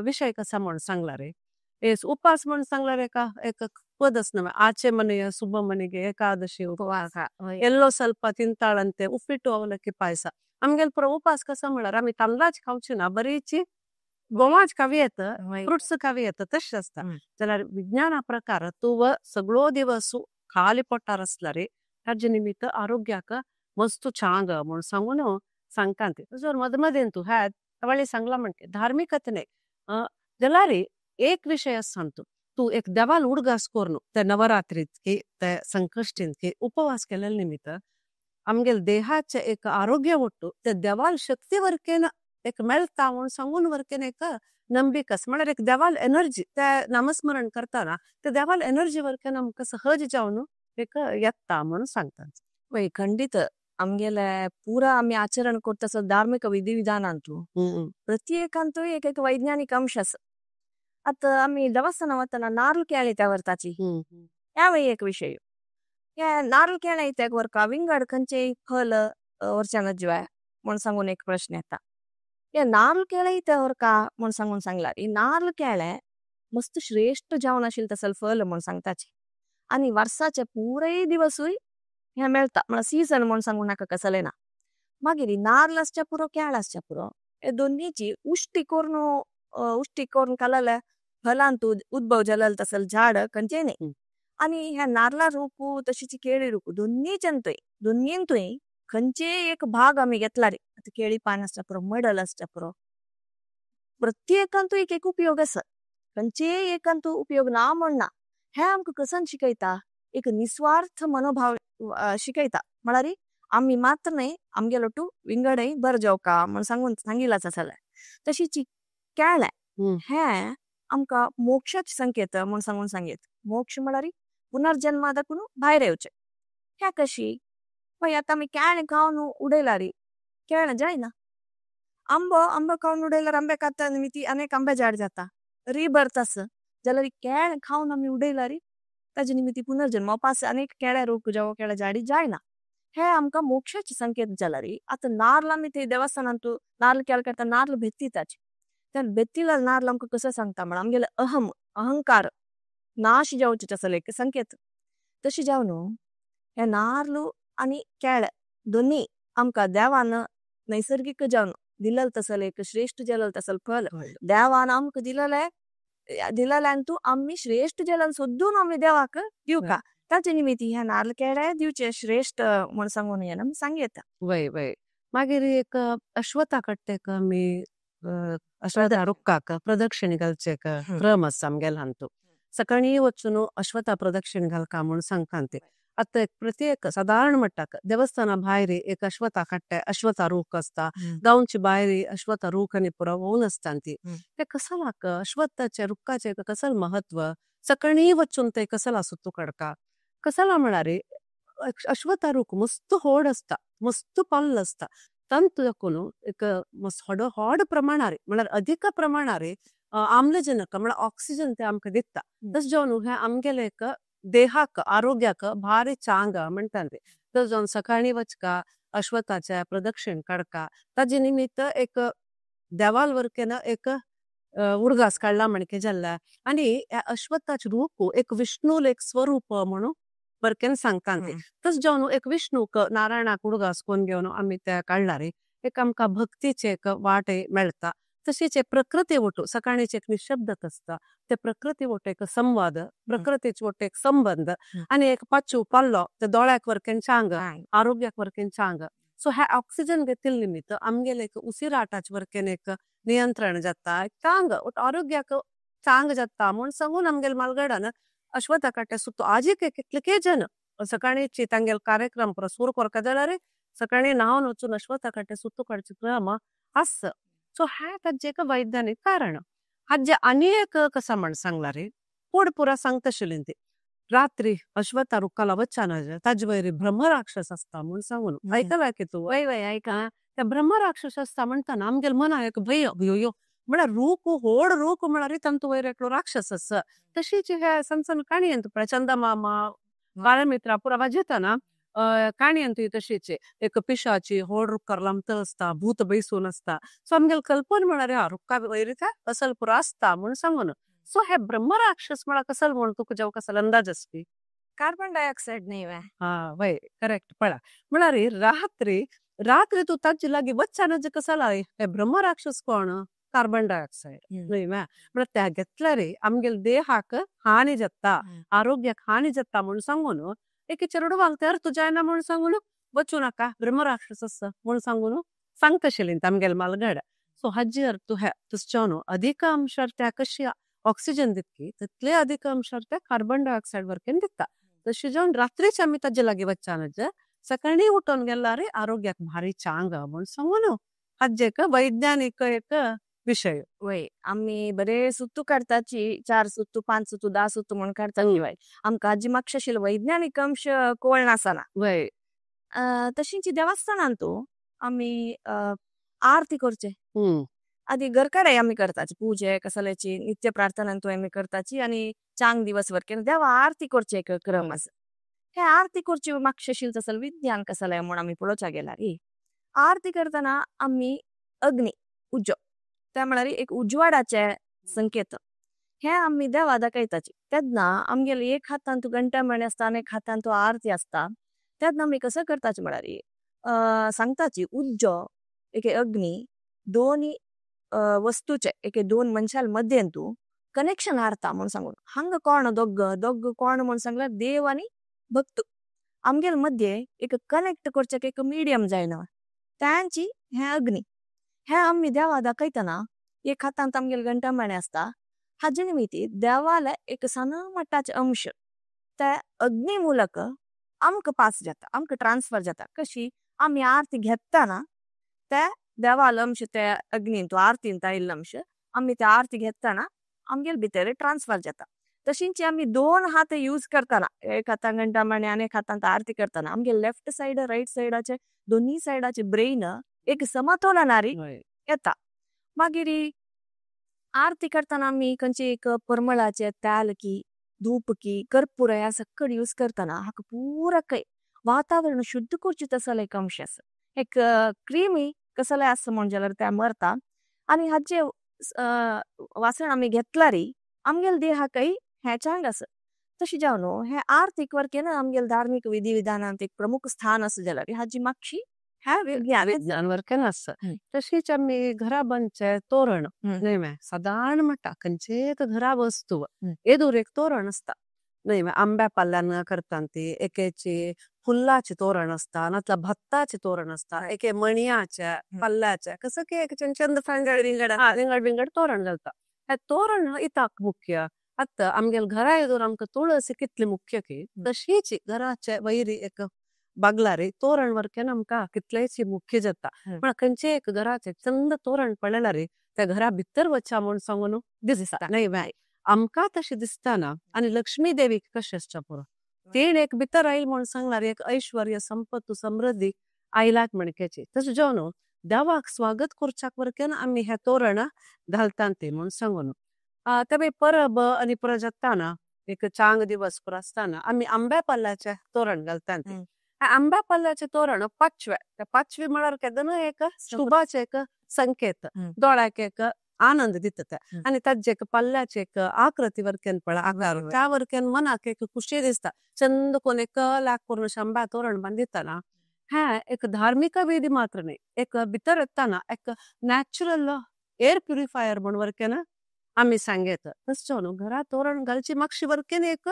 विषय कसा म्हण सांगला रे उपास म्हण सांगला रे का एक पदच नव्हे आचे मನೆಯ ಶುಭ ಮನೆಗೆ ಏಕಾದಶಿ ಉಪವಾಸ ಎಲ್ಲೋ ಸ್ವಲ್ಪ ತಿಂತಾಳಂತೆ ಉಪ್ಪಿಟ್ಟು ಅವಲಕ್ಕಿ ಪಾಯಸ आमगेल पुरो उपास कसा म्हळ्यार आम्ही तांदळाची खावची ना बरीची गोमाज खावी येत फ्रुट्स खावी येत तशें आसता जाल्यार विज्ञाना प्रकार तू सगळो दिवस खाली पोटार असला रे हाजे निमित्त आरोग्याक मस्त चांग म्हूण सांगून सांगता जर मदमदेन तू ह्या वळी सांगला म्हणके धार्मिकतेने जाल्यार एक विषय सांगतो तू एक देवाल उडगास करून ते नवरात्रीत की ते संकष्टीन की उपवास केलेल्या निमित्त आमगेल देहाचे एक आरोग्य उट्टू ते देवाल शक्ती वरकेन एक मेळटा म्हणून सांगून वरकेन एक नंबिकस म्हळ्यार एक देवाल एनर्जी ते नामस्मरण करताना ते देवाल एनर्जी वरकेन आमकां सहज जावन एक येता म्हणून सांगतात वय खंडित आमगेले पुरा आम्ही आचरण करता धार्मिक विधिविधानांतू प्रत्येकांतू एक एक वैज्ञानिक अंश आसा आता आम्ही देवस्थाना वतना नारळ केळी त्या व्हरताची यावेळी एक विषय या नारळ केळी त्या वरका विंगड खंयचे फल वर्षान ज्वाय म्हण सांगून एक प्रश्न येता या नारळ केळी त्या वरका म्हण सांगून सांगला नारळ केळे मस्त श्रेष्ठ जावन आशिल्ले तसल फल म्हण सांगताची आणि वर्षाचे पुरे दिवसूय हे मेळटा म्हळ्यार सीझन म्हण सांगून नाका कसले ना मागीर नारळ आसच्या पुरो केळ आसच्या पुरो हे दोन्हीची उष्टी करून कालले फलांतू उद्भव जालेले तसल झाड खंयचे न्ही आणि ह्या नारळा रोपू तशीची केळी रोपू दोन्हींतूय खंयचे एक भाग आम्ही घेतला रे केळी पान आसच्या पुरो मडल आसच्या पुरो प्रत्येकांतू एक एक उपयोग आसा खंयचे एकांतू उपयोग ना म्हणना हे आमकां कसन शिकयता एक निस्वार्थ मनोभाव शिकयता म्हळ्यार आमी मात्र न्हय आमगेलो टू विंगडय बर जेवका म्हण सांगिलाच आसले तशीच केळें हे आमकां मोक्षाचे संकेत म्हण सांगीत मोक्ष म्हळ्यार पुनर्जन्मादकून भायर येवचें हे कशी पळय आतां आमी केळें खावन उडयला री केळें जायना आंबो खावन उडयल्यार आंबे काडटा निमित्ती अनेक आंबे झाड जाता रिबर्थ आसा जाल्यार केळें खावन आमी उडयला री ताजे निमित्ती पुनर्जन्म वापस अनेक केळे रोग जावं केळे झाडी जायना हे आमकां मोक्षाचे संकेत जाला री आतां नाल्ल आमी थंय देवस्थानांत नाल्ल केले करता नाल्ल भेत्तिताचे त्या भेत्तिला नाल्ल आमकां कसो सांगता म्हळ्यार आमगेले अहंकार नाश जावचे आसले एक संकेत तशें जावन हे नाल्ल आनी केळे दोनी आमकां देवान नैसर्गिक जावन दिलें तसले एक श्रेष्ठ जेलल तसल फल देवान आमकां दिलें तू आमी श्रेष्ठ जेलल सोदून आमी देवाक दिवका ताचे निमित्ती हे नाल्ल केळे दिवचे श्रेष्ठ म्हण सांगून येना सांगता वय वय मागीर एक अश्वथा कट्टेक आमी अश्वथा रुक्काक प्रदक्षिणे घालचे एक क्रम आसा आमगेलो हांतू सकाळी वचून अश्वथा प्रदक्षिणे घालका म्हण सांगता ते आतां एक प्रत्येक सादारण मट्टाक देवस्थाना भायर एक अश्वथा कट्टे अश्वथा रूख असता गांवची भायर अश्वथा रूख आनी पुरो होऊन असता ती ते कसालाक अश्वत्थाचे रुक्काचे कसल महत्व सकाळी वचून ते कसाला सुत्तू काडका कसाला म्हळ्यार अश्वथा रूख मस्त होड असता मस्त पल्ल असता ತಂತು ಯಾಕೋನು एक होड प्रमाणार म्हळ्यार अधिक प्रमाणार आम्लजनक म्हळ्यार ऑक्सिजन ते आमकां दिता तस जावन हे आमगेले एक देहाक आरोग्याक भारी चांग म्हणटा ते तस जावन सकाळी वचका अश्वथाचे प्रदक्षिण काडका ताजे निमित्त एक देवाल वरकेन एक उर्गास काडला म्हणके जाल्ला आनी अश्वत्थाचे रूप एक विष्णू एक स्वरूप म्हणून बरकेन सांगता ते तस जावन एक विष्णूक नारायणाक उडगास कोण घेवन आमी ते काडला रे एक आमकां भक्तीचे एक वाट मेळटा तशेंच प्रकृती वटू सकाळीचे एक निशब्दत असता ते प्रकृती वटू एक संवाद प्रकृतीचे वटू एक संबंध आनी एक पाचू पल्लो ते दोळ्याक वरकेन चांग आरोग्याक वरकेन चांग सो हे ऑक्सिजन घेतिल निमित्त आमगेले एक उसिराटाचे वरकेन एक नियंत्रण जाता चांग आरोग्याक चांग जाता म्हण सांगून आमगेले मालगडान अश्वथा कट्टे सुत्तो आजीक एक कितलेके जन सकाळीची तांगेल कार्यक्रम पुरो सुरू करता जाल्यार सकाळी न्हावन वचून अश्वथा कट्टे सुत्तो काडचे क्रम आस सो हे ताजे एक वैज्ञानिक कारण हाजे आनी एक कसा म्हण सांगला रे पोड पुरा सांगता आशिल्ली ती रात्री अश्वथा रुक्काला वच्चान ताजे वयर ब्रह्मराक्षस असता म्हण सांगून आयकला की तू वय वय ऐका त्या ब्रह्मराक्षस असता म्हणटाना आमगेल मना एक भय यो म्हळ्यार रूख होड रूख म्हळ्यार तांतू वयर एकलो राक्षस आसा तशीच हे सण काणी अंत चंदमामा बाळमित्रा पुरा वाजयताना काणी अंत तशीच एक पिशाची होड रुक्कार लांबत असता भूत बैसून असता सो आमगेल कल्पन म्हळ्यार रुक्का वयर असल पुरा असता म्हण सांगून सो हे ब्रह्मराक्षस म्हळ्यार कसल म्हण तुका जेव कसल अंदाज असती कार्बन डायऑक्साइड न्ही वय करेक्ट पळा म्हळ्यार रात्री तू ताजे लागी वच्चान कसाला हे ब्रह्मराक्षस कोण कार्बन डायऑक्साइड न्हय म्हळ्यार त्या घेतल्यार आमगेल देहाक हानी जाता आरोग्याक हानी जाता म्हण सांगून एक चेडू वागता तू जायना म्हण सांगून वचू नाका ब्रह्मराक्षस आसा म्हण सांगून सांगता आशिल्ली आमगेल मालगड सो हाजी अर्थ हे तसच्यान अधिक अंशार त्या कशी ऑक्सिजन दितकी तितले अधिक अंशार त्या कार्बन डायऑक्साइड वरकेन दिता तशी जावन रात्रीच आमी ताजे लागी वच्चान सकाळी उठून गेल्यार आरोग्याक भारी चांग म्हण सांगून हाजे एक वैज्ञानिक एक विषय वय आमी बरे सुत्तू काडताची 4 सुत्तू 5 सुत्तू 10 सुत्तू म्हण काडताची वय आमकां आजी म्हापशा आशिल्लो वैज्ञानिक अंश कळना आसना वय तशींची देवस्थानांतू आमी आरती करचे आदी घरकाडे आमी करताची पूजे कसल्याची नित्य प्रार्थनांतू आमी करताची आनी चांग दिवस वरकेन देवा आरती करचे एक क्रम आसा हे आरती करची म्हापशा आशिल्लो तसल विज्ञान कसले म्हण आमी पळोवच्या गेल्यार आरती करतना आमी अग्नी उज्जो त्या म्हळ्यार एक उजवाडाचे संकेत हे आमी देवा दाखयताची तेन्ना आमगेले एक हातान तू घंटा म्हणे आसता आनी एक हातान तू आरती आसता तेन्ना आमी कसं करताचे म्हळ्यार सांगताची उज्जो एक अग्नी दोन वस्तूचे एक दोन मनशाल मध्येन तू कनेक्शन हारता म्हण सांगून हांगा कोण दोग कोण म्हण सांगल्यार देव आनी भक्त आमगेल मध्ये एक कनेक्ट करचे एक मिडियम जायना त्यांची हे अग्नी हे आमी देवा दाखयतना एक हातांत आमगेल घंटामणे असता. हाजे निमित्ती देवाला एक सना मट्टाचे अंश त्या अग्नी ಮೂಲಕ आमक पास जाता, आमक ट्रान्सफर जाता. कशी आम्ही आरती घेताना त्या देवाला अंश त्या अग्नीन तो आरतीन इल्ल अंश आम्ही त्या आरती घेताना आमगेल भितर ट्रान्सफर जाता. तशींची आम्ही 2 हात यूज करताना एक हातान घंटामणे आणि एक हातांत आरती करताना आमगे लेफ्ट साइड राईट साइडाचे दोन्ही साइडाचे ब्रेन एक समतोलनारी येता. मागीर आरती करताना आम्ही खंयची एक परमळाचे तेल की धूप की कर्पूर ह्या सकट यूज करताना हाका पूरकय वातावरण शुद्ध करची तसले एक अंश आसा. एक क्रीमी कसले आसा म्हण जाल्यार त्या मरता. आणि हाचे वासण आम्ही घेतलारी आमगेल देहाकय हे चांग आसा. तशी जावन हे आर्थिक वरकेन आमगेल धार्मिक विधी विधानांत एक प्रमुख स्थान आसा जाल्यार हाजी मागशी ह्या विज्ञान वरकेन आसा. तशीच आम्ही घरा बंदचे तोरण न्हय मे साधारण म्हणटा खंयचेच घरा वस्तू एदूर एक तोरण असता न्हय मे. आंब्या पाल्यान करतात ती एकेची फुल्लाचे तोरण असता नातला भत्ताचे तोरण असता एके मणियाचे पल्ल्याचे कसं की एक चंद फांगड विंगड तोरण घालता. हे तोरण इताक मुख्य आता आमगेल घरा एदूर आमकां तुळस कितली मुख्य की तशीच घराचे वैरी एक बागलारी तोरण वरकेन आमकां कितलेची मुख्य जाता. पण खंयचे एक घराचे चंद तोरण पळयलारी त्या घरा भितर वच्चा म्हूण सांगून दिसता न्हय बाय. आमकां तशी दिसताना आणि लक्ष्मी देवीक कशें आसच्या पुरो तीन एक भितर आयल म्हूण सांगल्यार एक ऐश्वर्य संपत्त समृद्धी आयलात म्हणकेची. तशें जावन देवाक स्वागत करच्याक वरकेन आम्ही हे तोरण घालतात ते म्हूण सांगून तेवे परब आणि प्रजाताना एक चांग दिवस पुरो आसताना आम्ही आंब्या पाल्याचे तोरण घालतात. आंब्या पाल्याचे तोरण पाचवे म्हळ्यार केदन एक शुभाचे एक संकेत दोळ्याक एक आनंद दिता. आणि ताजे एक पल्ल्याचे एक आकृती वरकेन पळय आकार त्या वरकेन मनाक एक खुशी दिसता. चंद कोण एक लाख करून आंब्या तोरण बांदिताना हे एक धार्मिक विधी मात्र न्हय एक भितर येताना एक नॅचरल एअर प्युरिफायर म्हूण वरकेन आम्ही सांगेत. तशें घरा तोरण घालची मागशी वरकेन एक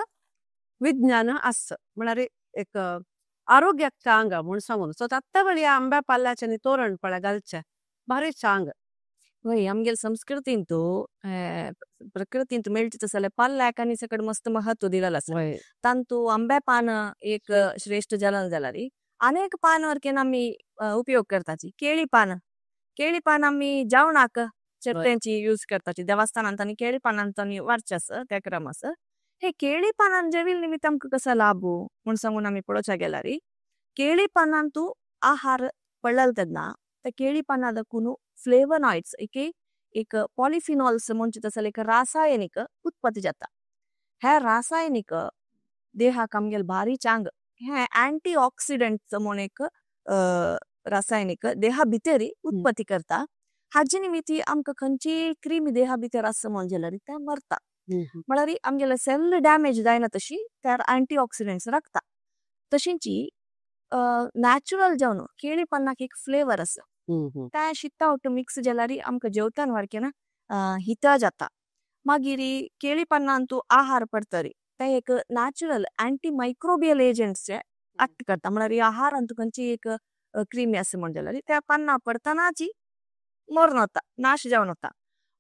विज्ञान आस म्हळ्यार एक आरोग्याक चांग म्हूण सांगून. सो आत्ता वेळी आंब्या पाल्याचे तोरण पळय घालचे भारी चांग. वय आमगेल संस्कृतींतू प्रकृतींत मेळची तसले पल्ल्याक आनी सकट मस्त महत्व दिलेलं आसा. तांतू आंब्या पान एक श्रेष्ठ जालन जाल्यार अनेक पान वरकेन आम्ही उपयोग करताची. केळी पान आम्ही जेवणाक चटण्यांची यूज करताची. देवस्थानांत आनी केळी पानांत वारचे आसा त्या क्रम आसा. हे केळी पानान जेविल निमित्त आमकां कसा लाभ म्हूण सांगून आम्ही पळोवच्या गेल्यार केळी पानांतू आहार पडलेल तेन्ना त्या केळी पानां दाखून फ्लेवनॉइड्स एक पॉलिफिनॉल्स म्हणजे तसले एक रासायनिक उत्पत्ती जाता. हे रासायनिक देहाक आमगेल भारी चांग. हे अँटी ऑक्सिडंट म्हूण एक रासायनिक देहा भितर उत्पत्ती करता. हाजे निमित्ती आमकां खंयची क्रीम देहा भितर आसा म्हण जाल्यार ते मरता. म्हळ्यार आमगेले सेल डॅमेज जायना तशी त्यार अँटी ऑक्सिडंट्स राखता. तशींची नॅचरल जावन केळी पानाक एक फ्लेवर आसा त्या शिता ओट मिक्स जाल्यार आमकां जेवतान वरकेन हिता जाता. मागीर केळी पानांतू आहार पडतरी ते एक नॅचरल अँटी मायक्रोबियल एजंट्सचे ऍक्ट करता. म्हळ्यार आहारांत खंयची एक क्रिमी आसा म्हण जाल्यार त्या पानां पडतानाची मरून वता नाश जावन वता.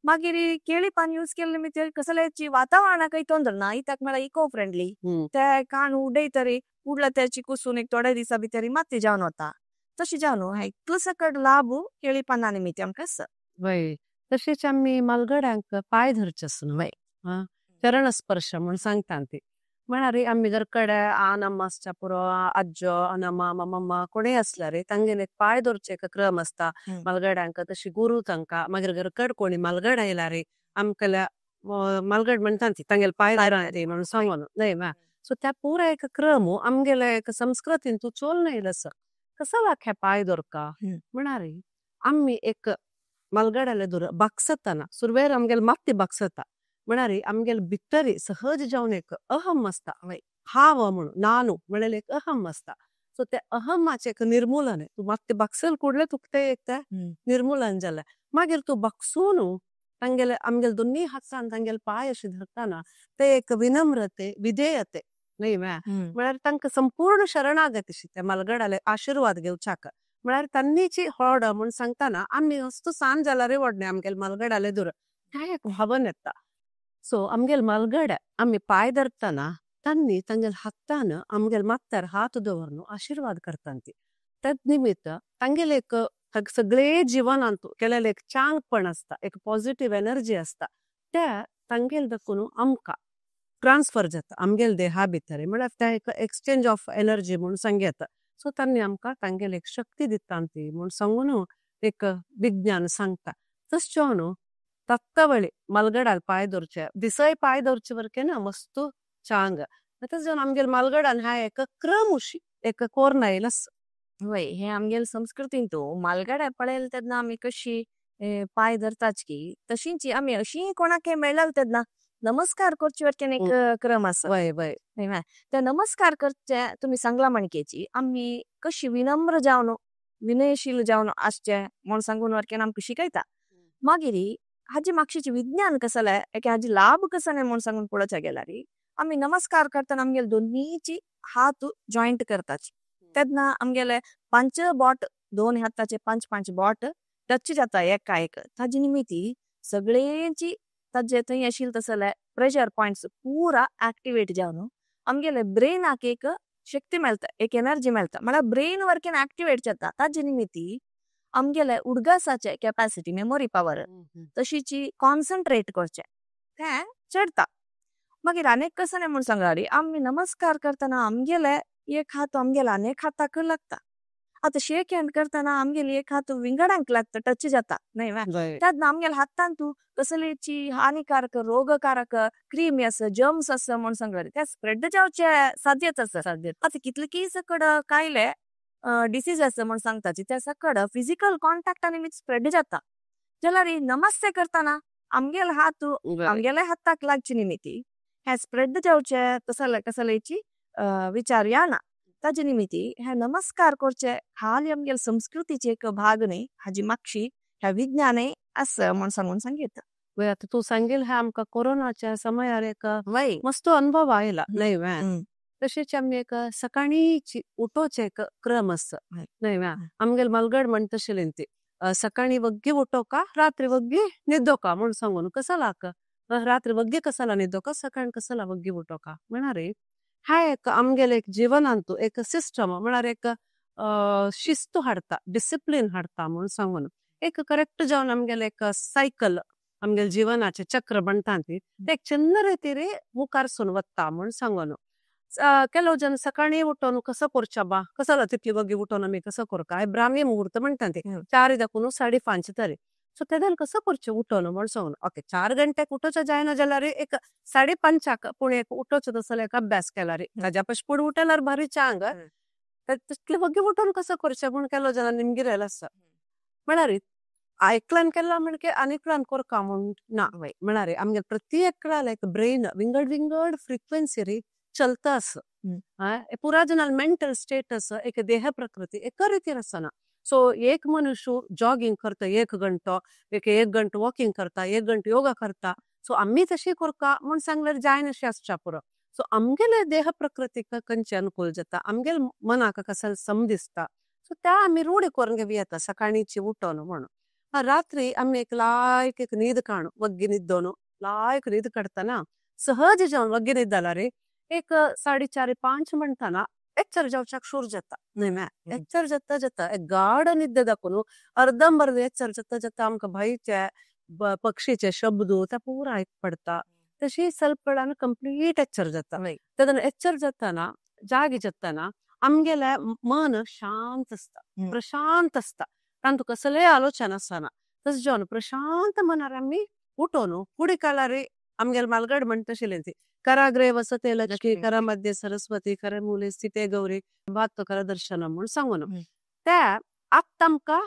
मागीर केळी पान यूज केले निमित्त कसल्याची वातावरणाकय तोंदर ना. इताक म्हळ्यार इको फ्रेंडली ते काण उडयतरी उडला त्याची कुसून एक थोड्या दिसा भितर माती जावन वता. तशी जावन इतलो सकट लाभ केळी पानां निमित्त आमकां आसा. वय तशीच आम्ही मालगड्यांक पाय धरचे आसन वय चरण स्पर्श म्हूण सांगतात ती. म्हळ्यार आम्ही जर कडे नम्मा आसच्या पुरो अज्जो नम्मा मम्मा कोणेय असल्यार तांगेन एक पाय धरचे एक क्रम असता मालगड्यांक. तशी गुरु तांकां मागीर घरकड कोणी मालगड आयल्यार आमकां मालगड म्हणटात ती तांगेल पाय धरचे म्हणून सांगून न्हय मा. सो त्या पुरा एक क्रम आमगेले एक संस्कृतीन तू चोल येयला आसा. कसं लाख हे पाय धरका म्हणारे आम्ही एक मालगड्याले दूर बागसताना सुरवेर आमगेल माती बागसता म्हणार आमगेल भितरी सहज जावन एक अहम असता. हाव म्हणून नानू म्हळेल एक अहम असता. सो ते अहमाचे एक निर्मूलन आहे. तू माती बागसल कुडले तुक ते एक ते निर्मूलन जालें. मागीर तू बागसून तांगेले आमगेल दोन्ही हातान तांगेल पाय अशी धरताना ते एक विनम्रते विधेयते न्हय म्हळ्यार तांकां संपूर्ण शरणागतीशी त्या मालगडाले आशीर्वाद घेवच्याक म्हळ्यार तांनीची हॉड म्हूण सांगताना आमी अस्तो सांज जाल्यार व्हडणे आमगेल मलगडाले दूर काय एक भावन येता. सो आमगेल मलगड आमी पाय धरतना तांणी तांगेल हातान आमगेल माथ्यार हात दवरून आशीर्वाद करता ती. त्याच निमित्त तांगेल एक सगळे जिवनांतू केलेले एक चांगपण असता, एक पॉझिटिव्ह एनर्जी असता, त्या तांगेल देखून आमकां ट्रान्सफर जाता आमगेल देहा भितर. म्हळ्यार त्या एक एक्सचेंज ऑफ एनर्जी म्हूण सांगता. सो तांणी आमकां तांगेल एक शक्ती दिता ती म्हूण सांगून एक विज्ञान सांगता. तशें न्हू तत्तवळी मलगडाल पाय दवरचे दिसय पाय दवरचे वरकेना मस्तू चांग. तशें जावन आमगेल मलगडान ह्या एक क्रम उशी एक कोर्ण येयला आसा. वय हे आमगेल संस्कृतीन तू मालगाड्या पळयला तेन्ना आमी कशी पाय धरताच की तशींच आमी अशी कोणाक मेळ्ळा तेन्ना नमस्कार करचे वरकेन एक क्रम आसा. वय वय त्या नमस्कार करचे तुम्ही सांगला म्हणकेची आमी कशी विनम्र जावन विनयशील जावन आसचे म्हण सांगून वरकेन आमकां शिकयता. मागीर हाजी मागशीची विज्ञान कसले एक हाजी लाभ कसले म्हण सांगून पळोवच्या गेल्यार आमी नमस्कार करतना आमगेल दोन्हीची हात जॉईंट करताची. तेन्ना आमगेले 5 बोट 2 हाताचे 5 बोट टच जाता एका एक. ताजे निमित्ती सगळ्यांची ताजे थंय आशिल्ले तसले प्रेशर पॉइंट्स पुरा ऍक्टिवेट जावन आमगेले ब्रेनाक एक शक्ती मेळता, एक एनर्जी मेळता. म्हळ्यार ब्रेन वर्केन ऍक्टिवेट जाता. ताजे निमित्ती आमगेले उडगासाचे कॅपॅसिटी मेमोरी पावर तशीची कॉन्सन्ट्रेट करचे ते चढता. मागीर अनेक कसं म्हूण सांगला आमी नमस्कार करतना आमगेले एक हात आमगेला अनेक हाताक लागता. आता शेक हँड करतना आमगेली एक हात विंगडांक लागता, टच जाता न्हय वा. त्यात आमगेल्या हातान तू कसलेची हानिकारक रोगकारक क्रीमी आसा जर्म्स आसा म्हूण सांगला त्या स्प्रेड जावचे साध्यता आसा. आता कितले की सकड कायले डिसीज आसा म्हूण सांगताची त्या सकड फिजिकल कॉन्टॅक्टाने स्प्रेड जाता. जाल्यार नमस्ते करतना आमगेल हात आमगेले हाताक लागचे निमित्ती हे स्प्रेड जावचे कसलेची विचार याना. ताजे निमित्ती हे नमस्कार करचे हाली आमगेल संस्कृतीचे एक भाग न्ही. हाजी मागशी ह्या विज्ञाने आसा म्हूण सांगून सांगितलं. वय आता तू सांगेल हे आमकां कोरोनाच्या समयार एक मस्त अनुभव आयला न्हय वा. तशेंच आमी एक सकाळीची उठोवचे एक क्रम आसा न्हय वा. आमगेल मलगड म्हण तशें ती सकाळी वग्गी उठोवका रात्री वग्गी न्हिदोका म्हूण सांगून कसलाक रात्री वग्गी कसला न्हिदोका सकाळी कसला वग्गी उठोका म्हणारे हा एक आमगेले एक जिवनांतू एक सिस्टम म्हळ्यार एक शिस्त हाडता, डिसिप्लिन हाडता म्हूण सांगून एक करेक्ट जावन आमगेले एक सायकल आमगेले जिवनाचे चक्र बनता ती एक चिन्न रितीर मुखारसून वत्ता म्हूण सांगून. केलो जन सकाळी उठोन कसं करच्या बा कसला तितली वगी उठोन आमी कसं करका हे ब्राह्मी मुहूर्त म्हणटा ती 4 दाखून 5:30 तरी. सो तेदन कसं करचें उठोन म्हूण सांगून ओके 4 घंट्याक उठोवचें जायना जाल्यार एक 5:30 पूण एक उठोवचें तसले एक अभ्यास केल्यार ताज्या पयस पुढे उठल्यार भारी चांग. तितले वगी उठोन कसं करचें म्हूण केलो जाल्यार निमगिरेल आसा. म्हळ्यार एकल्यान केला म्हणजे आनीकल्यान करका म्हूण ना वय. म्हळ्यार आमगे प्रत्येकल्यान एक ब्रेन विंगड विंगड फ्रिक्वेन्सी चलता आसा. पुरा जनाल मेंटल स्टेटस एक देह प्रकृती एका रितीर आसना. सो एक मनुष्य जॉगिंग करता 1 घंटो एक 1 घंटो वॉकिंग करता 1 घंटो योगा करता. सो आम्ही तशी करका म्हूण सांगल्यार जायना अशें आसच्या पुरो. सो आमगेले देह प्रकृतीक खंयचे अनुकूल जाता आमगेल मनाक कसं सम दिसता. सो त्या आमी रूढ करून घेवं येता सकाळीची उठोन म्हणून. रात्री आमी एक लायक एक न्हीद काडून वग्गी न्हिदोन लायक न्हीद काडतना सहज जावन वग्गी न्हीद जाल्यार एक 4:30-5 म्हणटाना एच्चर जावच्याक शूर जाता न्हय मा. एच्चर जाता जाता एक गाढ निद्दे दाखोवन अर्धंबर्ध एच्चर जाता जाता आमकां भाईचे पक्षीचे शब्द त्या पुरा आयक पडता. तशी ಸ್ವಲ್ಪ वेळान कंप्लीट एच्चर जाता. तेदन एच्चर जाताना जागी जाताना आमगेले मन शांत असता प्रशांत असता. कारण तू कसले आलोचना आसना. तस जावन प्रशांत मनार आमी उठोन कुडी काल्यार आमगेल मालगड म्हण तशें ती कराग्रे वसते लक्ष्मी करा मध्ये सरस्वती करा मुले स्थिते गौरी भात करा दर्शन म्हूण सांगून ते आत्ता आमकां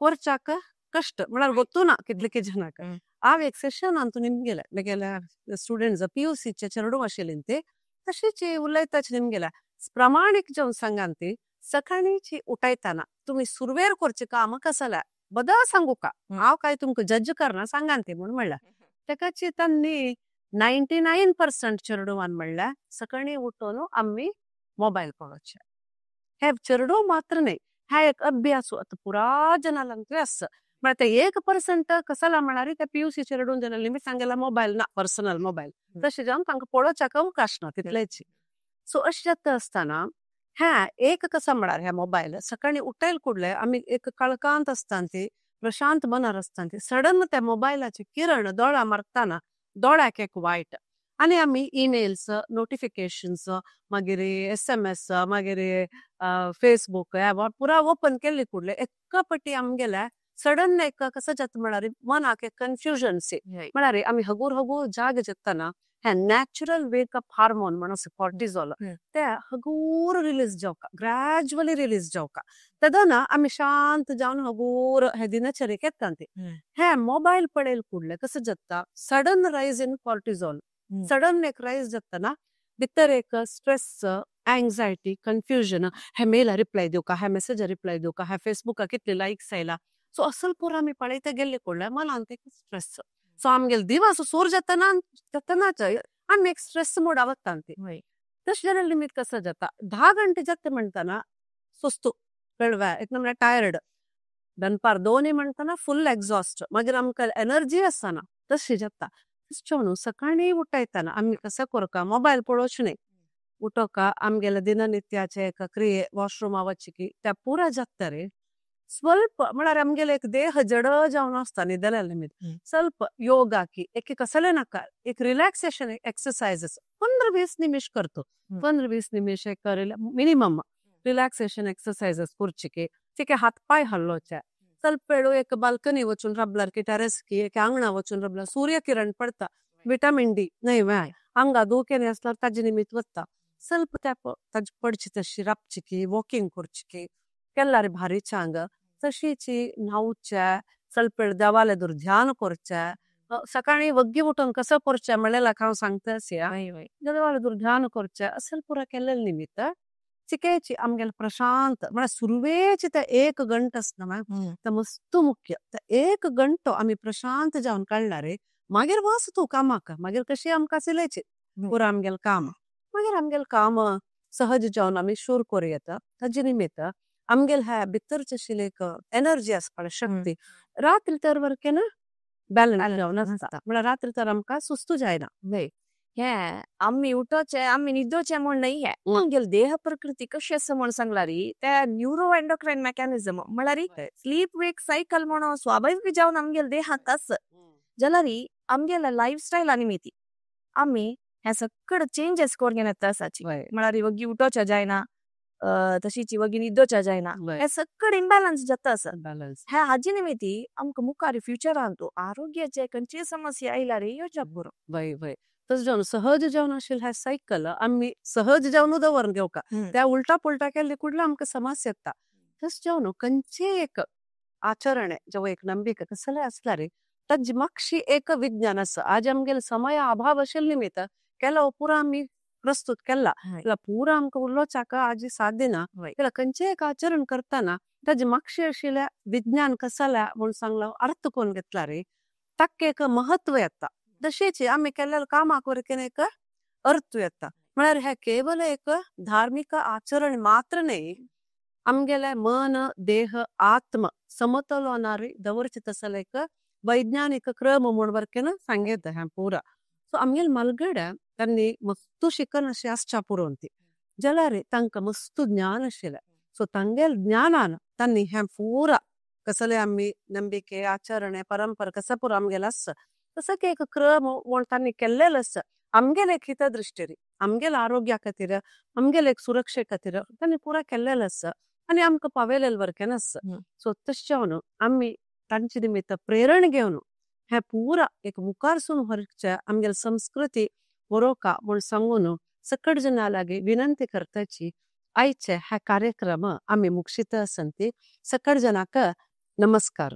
करच्याक कष्ट म्हळ्यार गोतू ना कितले की जनाक. हांव एक सेशनांतून निमगेले म्हगेल्या स्टुडंट्स PUCचे चेडू आशिल्ले ते तशीच उलयताचे निमगेल्या प्रामाणीक जावन सांगान ती सकाळीची उठयताना तुम्ही सुरवेर करचे काम कसल्या बदल सांगू का हांव काय तुमकां जज करना सांगान ती म्हूण म्हणल्यार तेकाची तांणी 99% चेडवान म्हणल्यार सकाळी उठोन आमी मोबायल पळोवचे. हे चेडू मात्र न्हय ह्या एक अभ्यास आता पुरा जनालांकडे असं म्हळ्यार ते 1% कसाला म्हणारी त्या PUCचे रडून जनाली मी तांगेला मोबाईल ना पर्सनल मोबाईल तशें जावन तांकां पळोवच्याक अवकाश ना तितलेची. सो अशें जाता आसतना ह्या एक कसा म्हळ्यार ह्या मोबायल सकाळी उठयल कुडले आमी एक कळकांत आसता ती प्रशांत मनार आसता ती सडन त्या मोबायलाचे किरण दोळा मारतना दोळ्याक एक वायट आनी आमी ईमेल्स नोटिफिकेशन्स मागीर SMS मागीर फेसबुक पुरा ओपन केल्ली कुडले एक्का पटी आमगेल्या सडन एक कसं जाता म्हळ्यार मनाक एक कन्फ्युजन सी म्हळ्यार आमी हगूर हगूर जाग जेत्तना हे नॅचरल वेकअप हार्मोन म्हणून कॉर्टिझॉल ते हगूर रिलीज जावका ग्रॅज्युअली रिलीज जावका तदना आमी शांत जावन हगूर हे दिनचर्येक येता ती हे मोबाईल पडेल कुडले कसं जाता सडन रायज इन कॉर्टिझॉल सडन एक रायज जातना भितर एक स्ट्रेस एंग्जायटी कन्फ्युजन हे मेला रिप्लाय दिवका हे मेसेजा रिप्लाय दिवका हे फेसबुका कितले लायक्स आयला सो असल पूर आमी पळयता गेल्ले कुडले मनान ते स्ट्रेस सो आमगेल दिवस सूर जातनाच आमी एक स्ट्रेस मोडा वता ती तशें जाल्यार लिमीट कसं जाता 10 घंटे जाता म्हणटना सुस्तू कळवा एकदम टायर्ड दनपार 2 म्हणटना फुल एक्झॉस्ट मागीर आमकां एनर्जी आसना तशी जाता म्हणून सकाळी उठयतना आमी कसं करका मोबायल पळोवचे न्ही उठोका आमगेल्या दिननित्याचे एक क्रिये वॉशरूमा वचची त्या पुरा जाता रे स्वल्प म्हळ्यार आमगेले एक देह जड जावन आसता न्हिदल्या निमित्त ಸ್ವಲ್ಪ योगा की एक कसले नाका एक रिलॅक्सेशन एक्सरसाइजेस 15-20 निमिष करतो 15-20 निमिष एक मिनिमम रिलॅक्सेशन एक्सरसाइजेस करची की हात पाय हल्लोचे ಸ್ವಲ್ಪ वेळ एक बाल्कनी वचून रबलार की टेरेस की एक आंगणा वचून रबलार सूर्य किरण पडता विटामिन डी नाही व्याय हांगा दोकेने असल्यार ताजे निमित्त वता ಸ್ವಲ್ಪ तेप ताजी पडची तशी राबची की वॉकिंग करची की केल्लारी भारी चांग तशीची न्हावचे ಸ್ವಲ್ಪ देवालेदूर ध्यान करचे सकाळी वग्गी उठून कसं करचे म्हणल्यार हांव सांगता देवालेदूर ध्यान करचे असल पुरा केल्लेले निमित्त चिकेची आमगेल प्रशांत म्हळ्यार सुरवेची ते 1 घंटा आसना ते मस्त मुख्य ते 1 घंटो आमी प्रशांत जावन काडला रे मागीर वस तू कामाक मागीर कशी आमकां सिलेची पुरा आमगेल काम मागीर आमगेल काम सहज जावन आमी शूर करूं येता ताजे निमित्त आमगेल ह्या भितरचे आशिल्ले एक एनर्जी आसपाक शक्ती रात्री तर वरकेन बॅलन्स जावन आसता म्हळ्यार रात्री तर आमकां सुस्तू जायना हे आम्ही उठोचे आम्ही न्हिदोचे म्हण नाही हे आमगेल देह प्रकृती कशी आसा म्हण सांगलारी त्या न्यूरो एंडोक्राइन मेकॅनिझम म्हळ्यार स्लीप वेक सायकल म्हणून स्वाभाविक जावन आमगेल देहात आस जाल्यार आमगेल लायफस्टायला निमित्ती आम्ही हे सगळं चेंजेस करून येता आसाची म्हळ्यार वगी उठोचे जायना तशीची वगी न्हिदोचे जायना हे सगळं इम्बॅलन्स जाता आसा हे हाजे निमित्ती आमकां मुखार फ्युचरान तो आरोग्याचे खंयची समस्या आयला रे योजना पुरो वय तस जावन सहज जावन आशिल्ले हे सायकल आमी सहज जावन दवरून घेवका त्या उलटा पुलटा केल्ले कुडला आमकां समस्या येता तस जावन खंयचे एक आचरण जावं एक नंबिका कसले आसला रे ताजी मातशी एक विज्ञान आसा आज आमगेले समय अभाव आशिल्ले निमित्त केलो पुरा आमी प्रस्तुत केला पुरा आमकां उलोवच्याक आज साध्य ना जाल्यार खंयचे एक आचरण करतना ताजी मातशी आशिल्ले विज्ञान कसल्या म्हूण सांगला अर्थ कोण घेतला रे ताका एक महत्व येता तशेंच आमी केल्ल्या कामाक वरकेन एक अर्थ येता म्हळ्यार हे केवल एक धार्मिक आचरण मात्र न्ही आमगेले मन देह आत्म समतोलनारी दवरचे तसले एक वैज्ञानिक क्रम म्हूण वरकेन सांगेता हे पुरा सो आमगेल मलगड्या तांणी मस्त शिकन अशें आसच्या पुरोन ती जाल्यार तांकां मस्त ज्ञान आशिल्लें सो तांगेल ज्ञानान तांणी हे पुरा कसले आमी नंबिके आचरण परंपरा कसा पुरो आमगेलो आसा तसं की एक क्रम म्हूण तांणी केल्लेलो आसा आमगेले एक हित दृश्टीरी आमगेल आरोग्या खातीर आमगेल एक सुरक्षे खातीर तांणी पुरा केल्लेलो आसा आनी आमकां पावयलेले वरकेन आसा सो तशें जावन आमी तांचे निमित्त प्रेरण घेवन हे पुरा एक मुखार सून व्हरचे आमगेल संस्कृती बरोवका म्हूण सांगून सकट जना लागी विनंती करताची आयचे हे कार्यक्रम आमी मुक्षित आसन ती सकट जनाक नमस्कार.